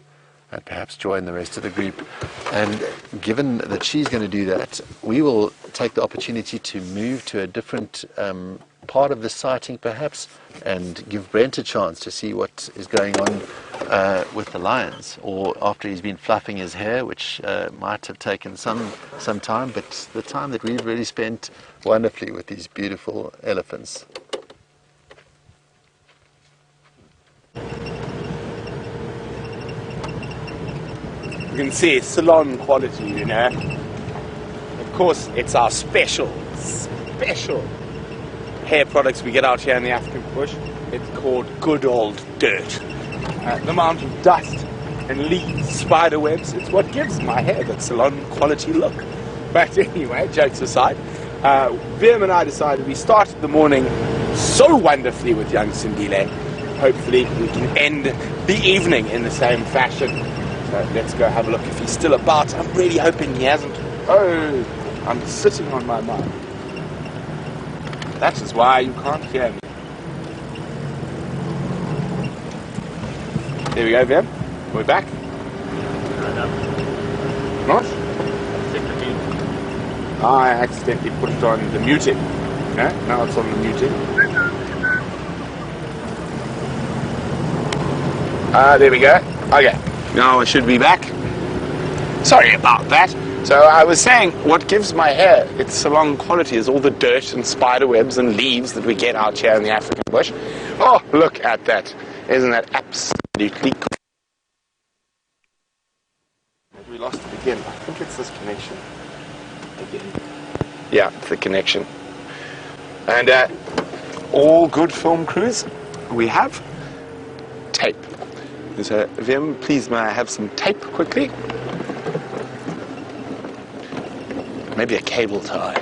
and perhaps join the rest of the group. And given that she's going to do that, we will take the opportunity to move to a different part of the sighting perhaps, and give Brent a chance to see what is going on with the lions, or after he's been fluffing his hair, which might have taken some time, but the time that we've really spent wonderfully with these beautiful elephants. You can see salon quality, you know. Of course, it's our special hair products we get out here in the African bush. It's called good old dirt. The amount of dust and leaves, spider webs, it's what gives my hair that salon quality look. But anyway, jokes aside, Viam and I decided we started the morning so wonderfully with young Sindile. Hopefully we can end the evening in the same fashion. So let's go have a look if he's still about. I'm really hoping he hasn't. Oh, I'm sitting on my mind. That is why you can't hear me. There we go, Viam. We're back. Not? I accidentally put it on the muting. Yeah, now it's on the muting. There we go. Okay. Now I should be back. Sorry about that. So I was saying, what gives my hair its salon quality is all the dirt and spider webs and leaves that we get out here in the African bush. Oh, look at that. Isn't that absolutely cool? We lost it again. I think it's this connection. Again. Yeah, it's the connection. And all good film crews, we have tape. So, Viam, please may I have some tape quickly? Maybe a cable tie.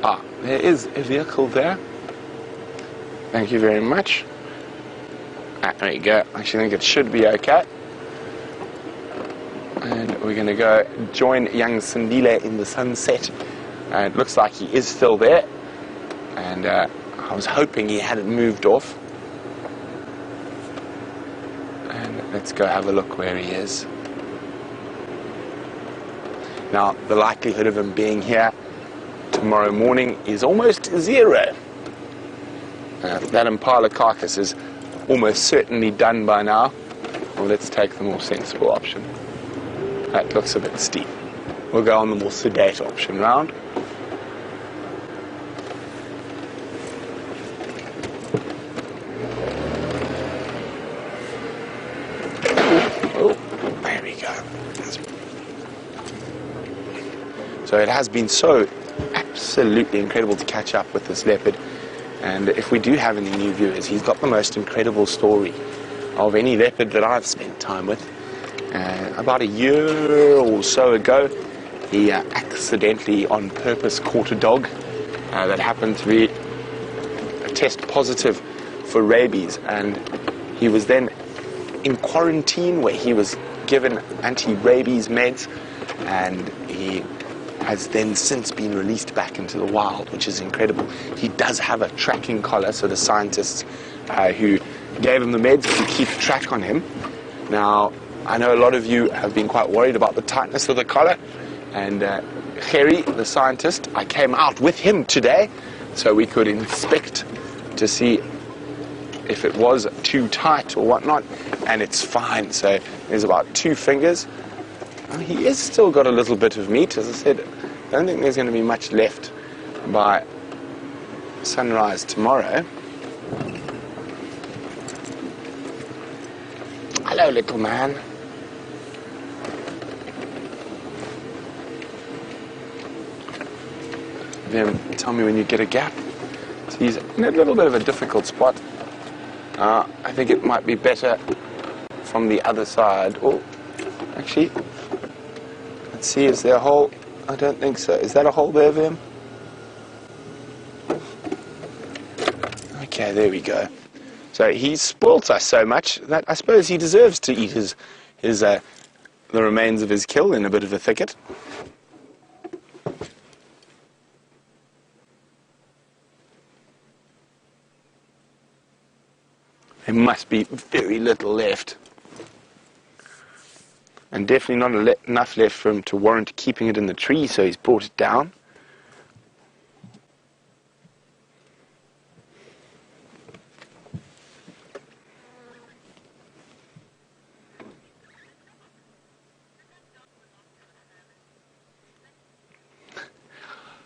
Ah, there is a vehicle there. Thank you very much. There you go. I actually think it should be okay. And we're going to go join young Sindile in the sunset. It looks like he is still there. And I was hoping he hadn't moved off. And let's go have a look where he is. Now, the likelihood of him being here tomorrow morning is almost zero. That impala carcass is almost certainly done by now. Well, let's take the more sensible option. That looks a bit steep. We'll go on the more sedate option round. Oh, there we go. So it has been so absolutely incredible to catch up with this leopard. And if we do have any new viewers, he's got the most incredible story of any leopard that I've spent time with. About a year or so ago, he accidentally, on purpose, caught a dog that happened to be test positive for rabies. And he was then in quarantine where he was given anti-rabies meds, and he has then since been released back into the wild, which is incredible. He does have a tracking collar, so the scientists who gave him the meds can keep track on him. Now, I know a lot of you have been quite worried about the tightness of the collar, and Gerry, the scientist, I came out with him today so we could inspect to see if it was too tight or whatnot, and it's fine. So there's about 2 fingers. He is still got a little bit of meat. As I said, I don't think there's going to be much left by sunrise tomorrow. Hello, little man. Then tell me when you get a gap. So he's in a little bit of a difficult spot. I think it might be better from the other side. Oh, actually, let's see, is there a hole? I don't think so. Is that a hole there, Vim? Okay, there we go. So he's spoilt us so much that I suppose he deserves to eat the remains of his kill in a bit of a thicket. There must be very little left. And definitely not enough left for him to warrant keeping it in the tree, so he's brought it down.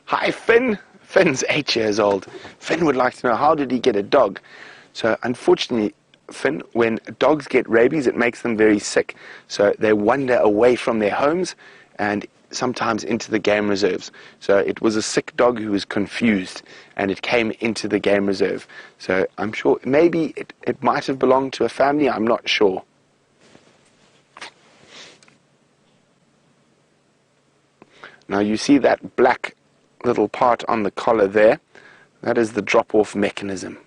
Hi, Finn. Finn's 8 years old. Finn would like to know, how did he get a dog? So unfortunately, Finn, when dogs get rabies, it makes them very sick. So they wander away from their homes and sometimes into the game reserves. So it was a sick dog who was confused, and it came into the game reserve. So I'm sure maybe it might have belonged to a family, I'm not sure. Now you see that black little part on the collar there? That is the drop-off mechanism.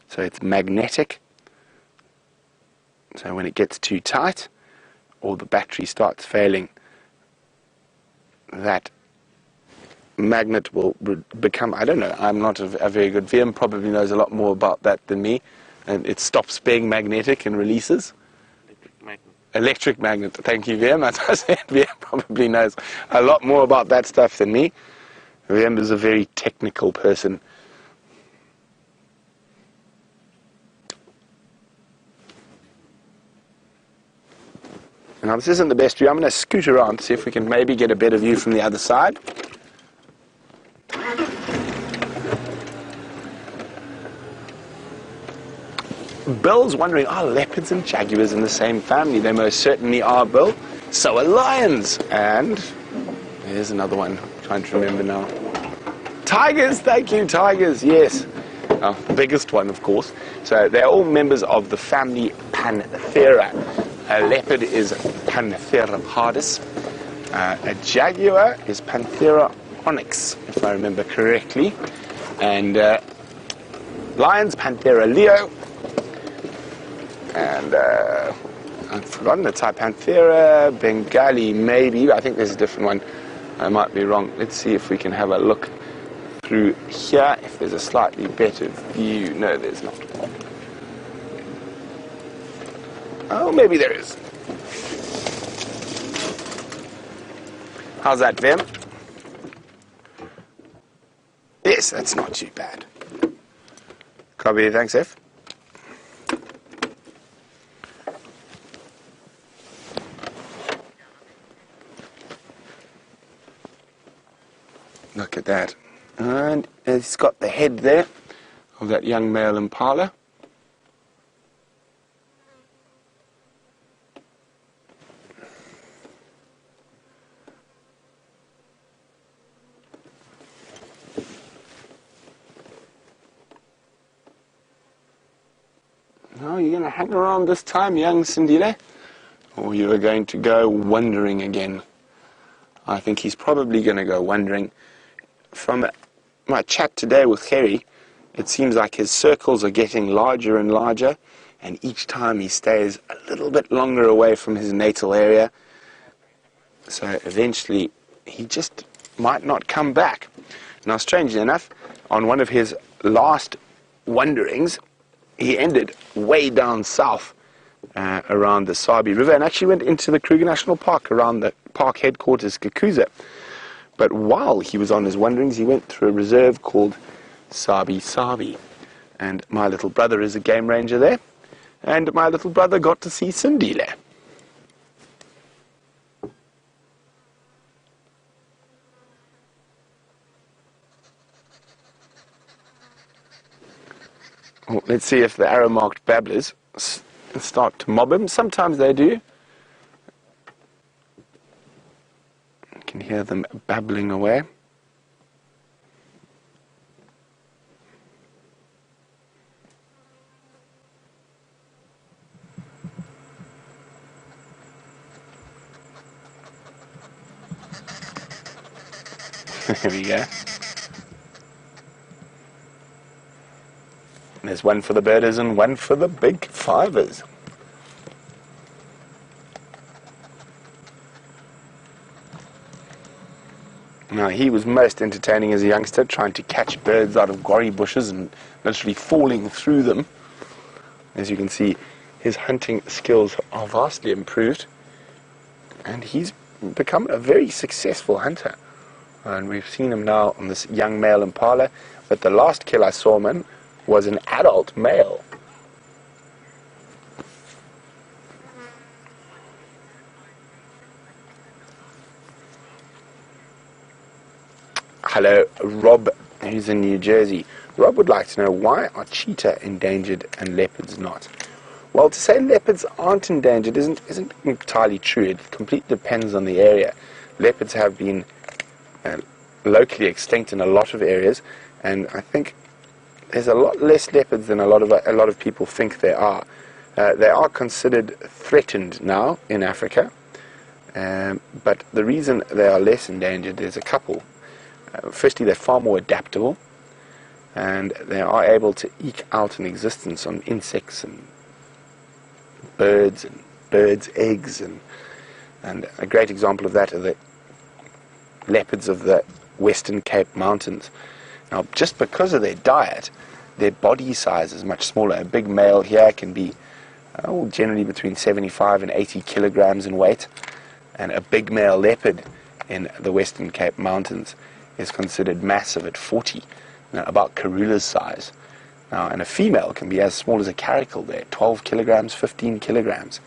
So it's magnetic. So when it gets too tight or the battery starts failing, that magnet will become, I don't know, I'm not a very good VM, probably knows a lot more about that than me, and it stops being magnetic and releases. Electric magnet, thank you, VM. As I said, VM probably knows a lot more about that stuff than me. VM is a very technical person. Now this isn't the best view. I'm going to scoot around to see if we can maybe get a better view from the other side. Bill's wondering, are leopards and jaguars in the same family? They most certainly are, Bill. So are lions. And there's another one. I'm trying to remember now. Tigers, thank you, tigers, yes. The biggest one, of course. So they're all members of the family Panthera. A leopard is Panthera pardus. A jaguar is Panthera onyx, if I remember correctly. And lions, Panthera leo. And I've forgotten the type. Panthera, Bengali, maybe. I think there's a different one. I might be wrong. Let's see if we can have a look through here, if there's a slightly better view. No, there's not. Oh, maybe there is. How's that, Vim? Yes, that's not too bad. Copy, thanks, F. Look at that. And it's got the head there of that young male impala. Oh, you're going to hang around this time, young Sindile? Or you are going to go wandering again? I think he's probably going to go wandering. From my chat today with Harry, it seems like his circles are getting larger and larger, and each time he stays a little bit longer away from his natal area. So eventually he just might not come back. Now, strangely enough, on one of his last wanderings, he ended way down south around the Sabi River and actually went into the Kruger National Park around the park headquarters, Kakuza. But while he was on his wanderings, he went through a reserve called Sabi. And my little brother is a game ranger there. And my little brother got to see Sindile. Well, let's see if the arrow-marked babblers start to mob him. Sometimes they do. You can hear them babbling away. There we go. There's one for the birders and one for the big fivers. Now, he was most entertaining as a youngster, trying to catch birds out of gorry bushes and literally falling through them. As you can see, his hunting skills are vastly improved, and he's become a very successful hunter. And we've seen him now on this young male impala, but the last kill I saw him in was an adult male. Hello, Rob, who's in New Jersey. Rob would like to know, why are cheetah endangered and leopards not? Well, to say leopards aren't endangered isn't entirely true. It completely depends on the area. Leopards have been locally extinct in a lot of areas, and I think there's a lot less leopards than a lot of people think there are. They are considered threatened now in Africa, but the reason they are less endangered, there's a couple. Firstly, they're far more adaptable, and they are able to eke out an existence on insects and birds eggs, and a great example of that are the leopards of the Western Cape Mountains. Now, just because of their diet, their body size is much smaller. A big male here can be generally between 75 and 80 kilograms in weight, and a big male leopard in the Western Cape Mountains is considered massive at 40, about Karula's size. Now, and a female can be as small as a caracal there, 12 kilograms, 15 kilograms.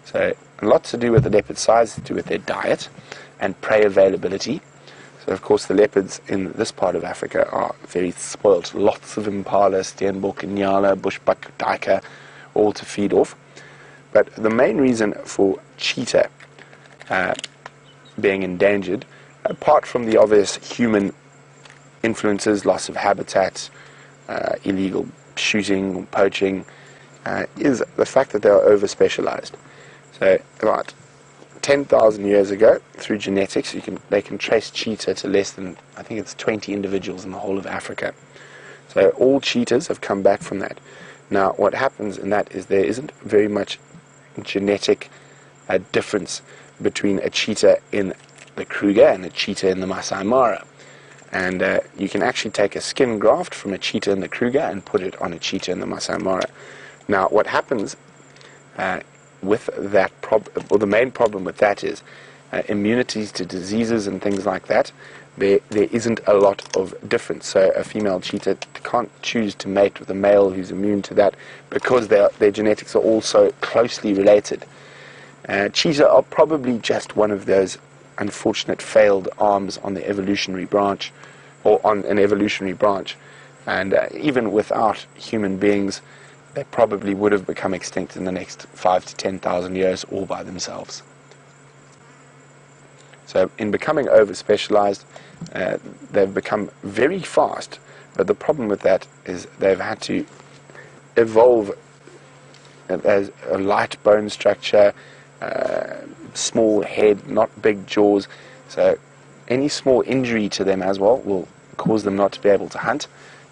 So, lots to do with the leopard size, to do with their diet and prey availability. So, of course, the leopards in this part of Africa are very spoilt. Lots of impala, steenbok, nyala, bushbuck, duiker, all to feed off. But the main reason for cheetah being endangered, apart from the obvious human influences, loss of habitat, illegal shooting, poaching, is the fact that they are over-specialized. So about 10,000 years ago, through genetics, they can trace cheetah to less than, I think it's 20 individuals in the whole of Africa. So all cheetahs have come back from that. Now, what happens in that is there isn't very much genetic difference between a cheetah in the Kruger and a cheetah in the Masai Mara. And you can actually take a skin graft from a cheetah in the Kruger and put it on a cheetah in the Masai Mara. Now, what happens with that the main problem with that is immunities to diseases and things like that. There isn't a lot of difference. So a female cheetah can't choose to mate with a male who's immune to that because their genetics are all so closely related. Cheetah are probably just one of those unfortunate failed arms on the evolutionary branch, or on an evolutionary branch. And even without human beings, they probably would have become extinct in the next 5 to 10,000 years all by themselves. So in becoming over-specialized, they've become very fast, but the problem with that is they've had to evolve as a light bone structure, small head, not big jaws. So any small injury to them as well will cause them not to be able to hunt,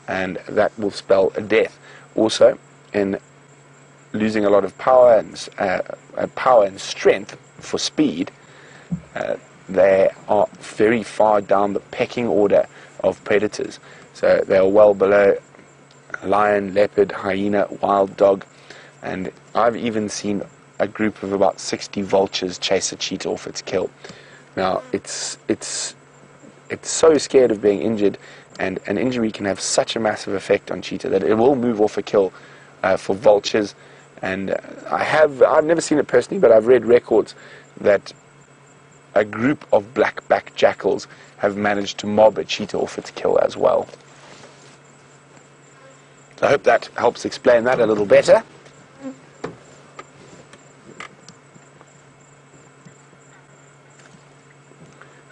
and that will spell a death. Also, in losing a lot of power and strength for speed, they are very far down the pecking order of predators. So they are well below lion, leopard, hyena, wild dog, and I've even seen a group of about 60 vultures chase a cheetah off its kill. Now, it's so scared of being injured, and an injury can have such a massive effect on cheetah that it will move off a kill for vultures. And I've never seen it personally, but I've read records that a group of black-backed jackals have managed to mob a cheetah off its kill as well. So I hope that helps explain that a little better.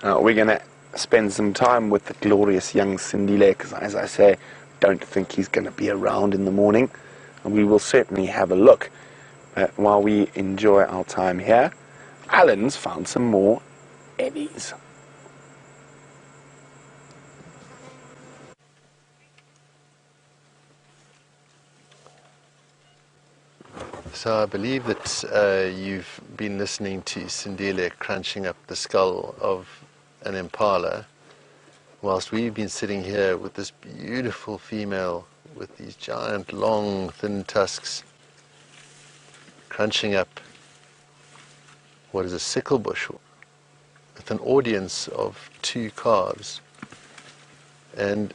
Now we're going to spend some time with the glorious young Sindile, because as I say, don't think he's going to be around in the morning. And we will certainly have a look. While we enjoy our time here, Alan's found some more Ellies. So I believe that you've been listening to Sindile crunching up the skull of an impala, whilst we've been sitting here with this beautiful female with these giant, long, thin tusks, crunching up what is a sickle bush with an audience of 2 calves. And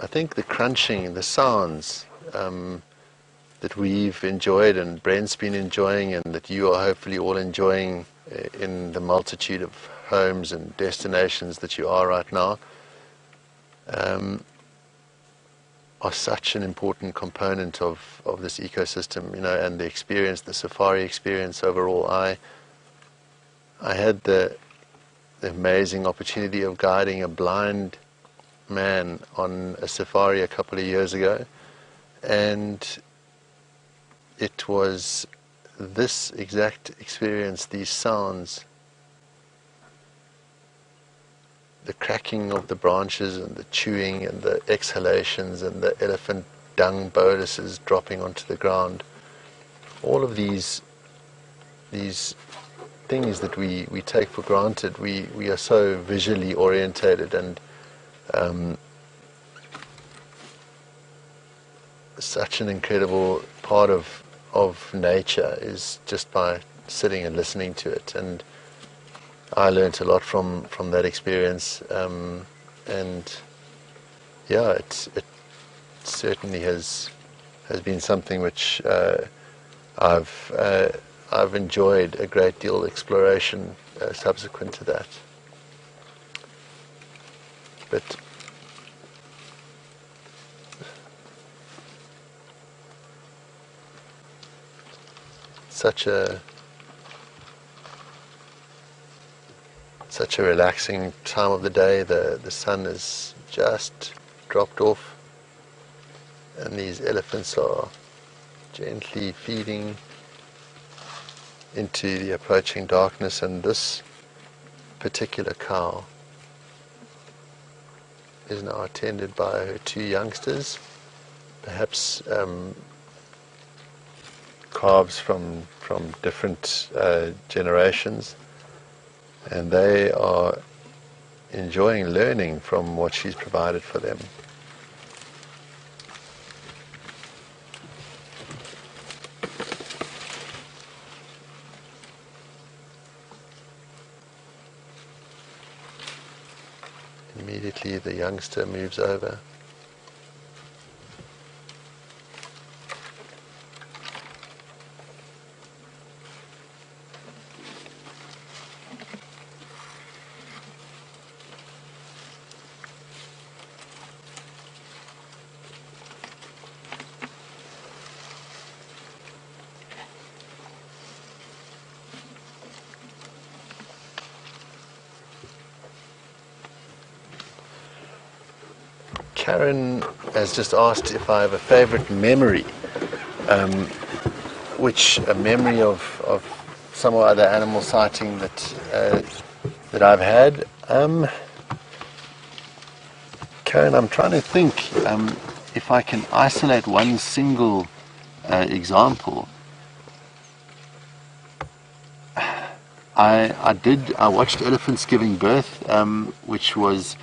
I think the crunching, the sounds that we've enjoyed and Brent's been enjoying, and that you are hopefully all enjoying in the multitude of homes and destinations that you are right now, are such an important component of this ecosystem, and the experience, the safari experience overall. I had the amazing opportunity of guiding a blind man on a safari a couple of years ago, and it was this exact experience, these sounds, the cracking of the branches and the chewing and the exhalations and the elephant dung boluses dropping onto the ground. All of these things that we take for granted, we are so visually orientated, and such an incredible part of nature is just by sitting and listening to it. And I learned a lot from that experience, and yeah, it certainly has been something which I've enjoyed a great deal of exploration subsequent to that. But such a relaxing time of the day. The sun has just dropped off, and these elephants are gently feeding into the approaching darkness. And this particular cow is now attended by her 2 youngsters, perhaps calves from from different generations, and they are enjoying learning from what she's provided for them. Immediately the youngster moves over. Karen has just asked if I have a favorite memory, which a memory of some or other animal sighting that I've had. Karen, I'm trying to think if I can isolate one single example. I watched elephants giving birth, which was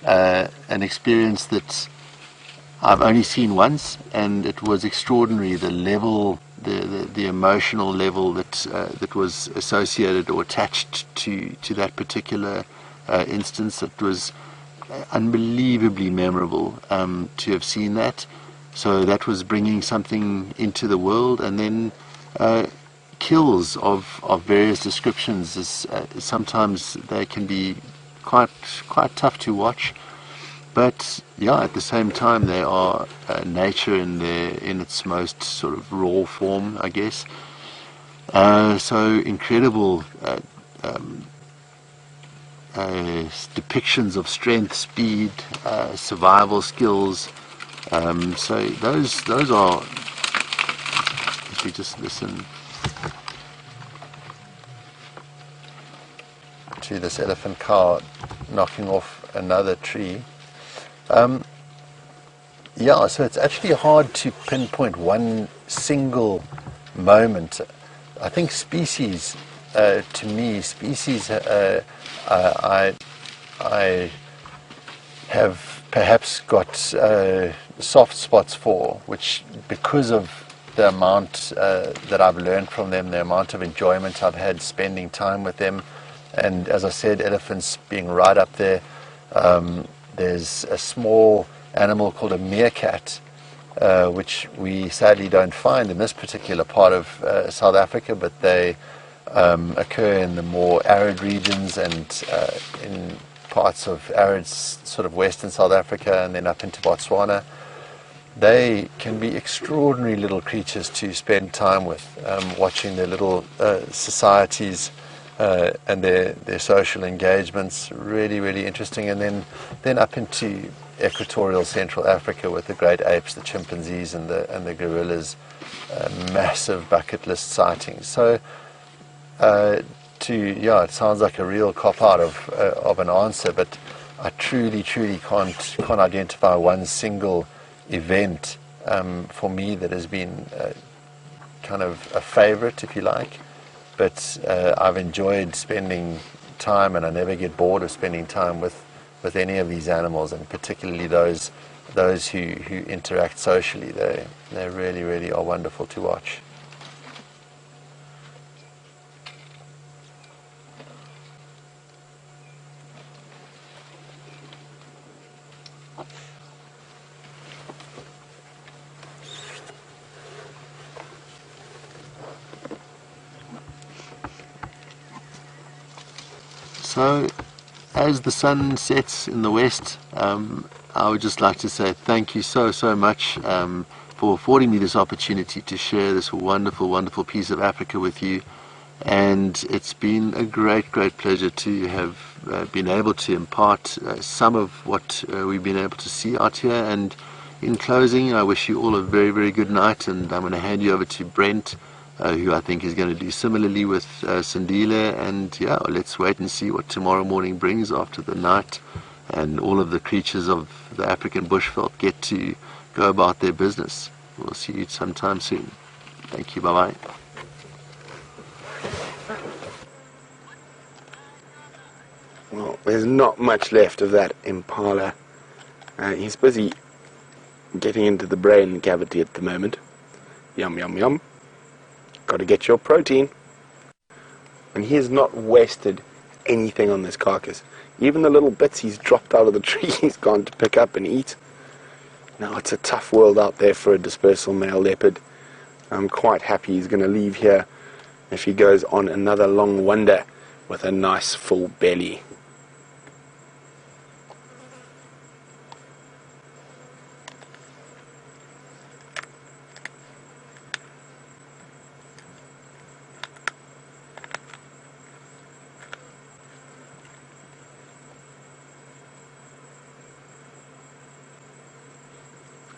an experience that I've only seen once, and it was extraordinary. The level, the emotional level that was associated or attached to that particular instance. It was unbelievably memorable to have seen that. So that was bringing something into the world, and then kills of various descriptions. Sometimes they can be quite tough to watch, but yeah, at the same time they are nature in its most sort of raw form, I guess. So incredible depictions of strength, speed, survival skills. So those are, if we just listen to this elephant cow knocking off another tree. Yeah, so it's actually hard to pinpoint one single moment. I think species, to me, I have perhaps got soft spots for, which, because of the amount that I've learned from them, the amount of enjoyment I've had spending time with them. And as I said, elephants being right up there. There's a small animal called a meerkat, which we sadly don't find in this particular part of South Africa, but they occur in the more arid regions and in parts of arid sort of western South Africa, and then up into Botswana. They can be extraordinary little creatures to spend time with, watching their little societies and their social engagements. Really, really interesting. And then up into equatorial Central Africa with the great apes, the chimpanzees, and the gorillas. Massive bucket list sightings. So it sounds like a real cop out of an answer, but I truly can't identify one single event for me that has been kind of a favorite, if you like. But I've enjoyed spending time, and I never get bored of spending time with any of these animals, and particularly those who interact socially. They really, really are wonderful to watch. So, as the sun sets in the west, I would just like to say thank you so much for affording me this opportunity to share this wonderful piece of Africa with you. And it's been a great pleasure to have been able to impart some of what we've been able to see out here. And in closing, I wish you all a very good night, and I'm going to hand you over to Brent, who I think is going to do similarly with Sindile. And yeah, let's wait and see what tomorrow morning brings after the night, and all of the creatures of the African bushveld get to go about their business. We'll see you sometime soon. Thank you. Bye-bye. Well, there's not much left of that impala. He's busy getting into the brain cavity at the moment. Yum, yum, yum. Got to get your protein. And he has not wasted anything on this carcass. Even the little bits he's dropped out of the tree, he's gone to pick up and eat. Now, it's a tough world out there for a dispersal male leopard. I'm quite happy he's going to leave here if he goes on another long wander with a nice full belly.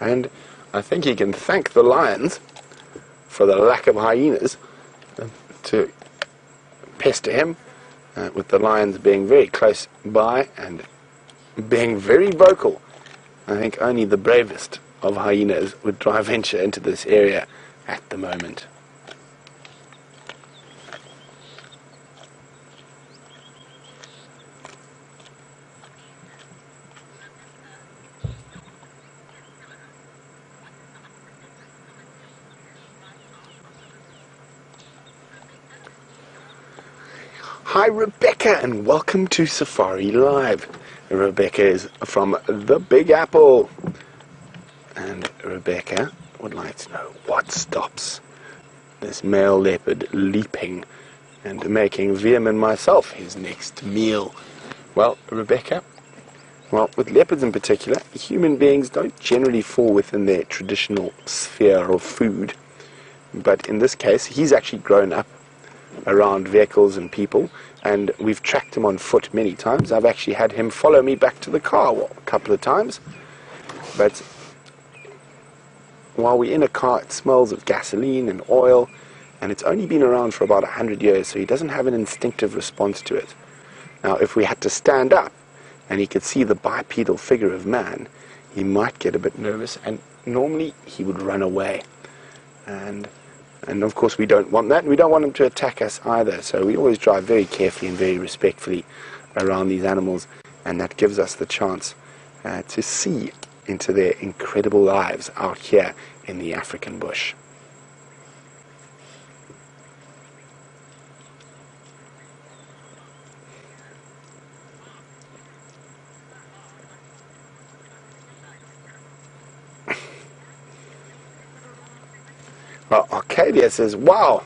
And I think he can thank the lions for the lack of hyenas to pester him, with the lions being very close by and being very vocal. I think only the bravest of hyenas would try venture into this area at the moment. Hi Rebecca, and welcome to Safari Live. Rebecca is from the Big Apple, and Rebecca would like to know what stops this male leopard leaping and making VM and myself his next meal. Well, Rebecca, with leopards in particular, human beings don't generally fall within their traditional sphere of food, but in this case he's actually grown up around vehicles and people, and we've tracked him on foot many times. I've actually had him follow me back to the car a couple of times, but while we're in a car it smells of gasoline and oil, and it's only been around for about 100 years, so he doesn't have an instinctive response to it. Now, if we had to stand up and he could see the bipedal figure of man, he might get a bit nervous, and normally he would run away. And of course we don't want that, and we don't want him to attack us either, so we always drive very carefully and very respectfully around these animals, and that gives us the chance to see into their incredible lives out here in the African bush. Well, Arcadia says, wow,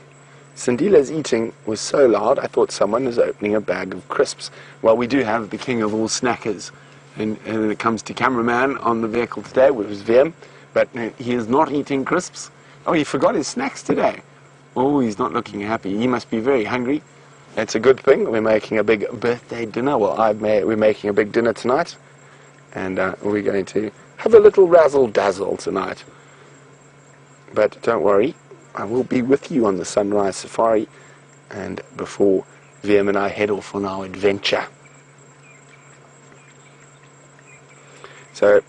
Sindile's eating was so loud, I thought someone was opening a bag of crisps. Well, we do have the king of all snackers, and when it comes to cameraman on the vehicle today, which was VM, but he is not eating crisps. Oh, he forgot his snacks today. Oh, he's not looking happy. He must be very hungry. It's a good thing. We're making a big birthday dinner. Well, we're making a big dinner tonight, and we're going to have a little razzle-dazzle tonight. But don't worry, I will be with you on the Sunrise Safari, and before VM and I head off on our adventure. So,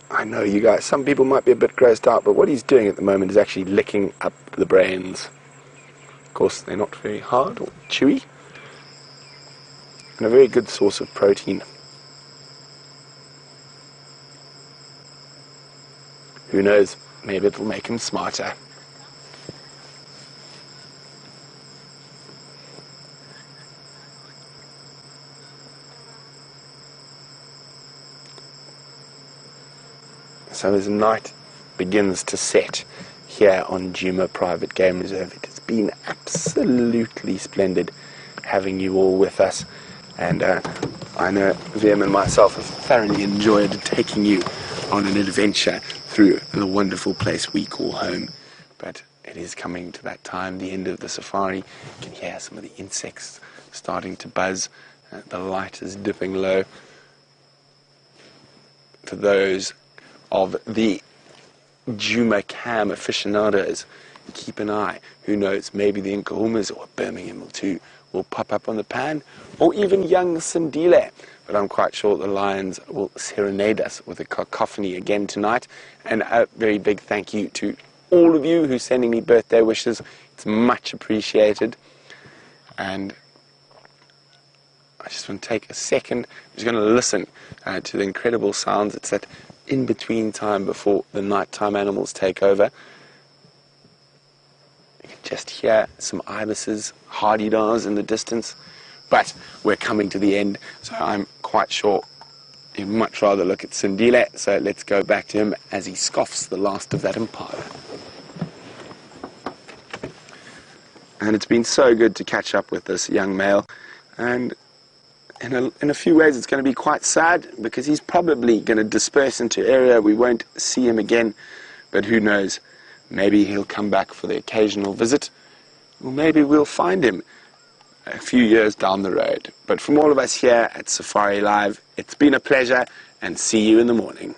I know you guys, some people might be a bit grossed out, but what he's doing at the moment is actually licking up the brains. Of course, they're not very hard or chewy, and a very good source of protein. Who knows? Maybe it'll make him smarter. So as night begins to set here on Djuma Private Game Reserve, it has been absolutely splendid having you all with us. And I know VM and myself have thoroughly enjoyed taking you on an adventure through the wonderful place we call home. But it is coming to that time, the end of the safari. You can hear some of the insects starting to buzz. The light is dipping low. For those of the Djuma cam aficionados, keep an eye. Who knows, maybe the Nkuhumas or Birmingham too will pop up on the pan, or even young Sindile. But I'm quite sure the lions will serenade us with a cacophony again tonight. And a very big thank you to all of you who's sending me birthday wishes. It's much appreciated. And I just want to take a second. I'm just going to listen to the incredible sounds. It's that in-between time before the nighttime animals take over. You can just hear some ibises, hardy-dars in the distance. But we're coming to the end, so I'm quite sure you'd much rather look at Sindile. So let's go back to him as he scoffs the last of that impala. And it's been so good to catch up with this young male. And in a few ways it's going to be quite sad, because he's probably going to disperse into area. We won't see him again, but who knows, maybe he'll come back for the occasional visit, or maybe we'll find him a few years down the road. But from all of us here at Safari Live, it's been a pleasure, and see you in the morning.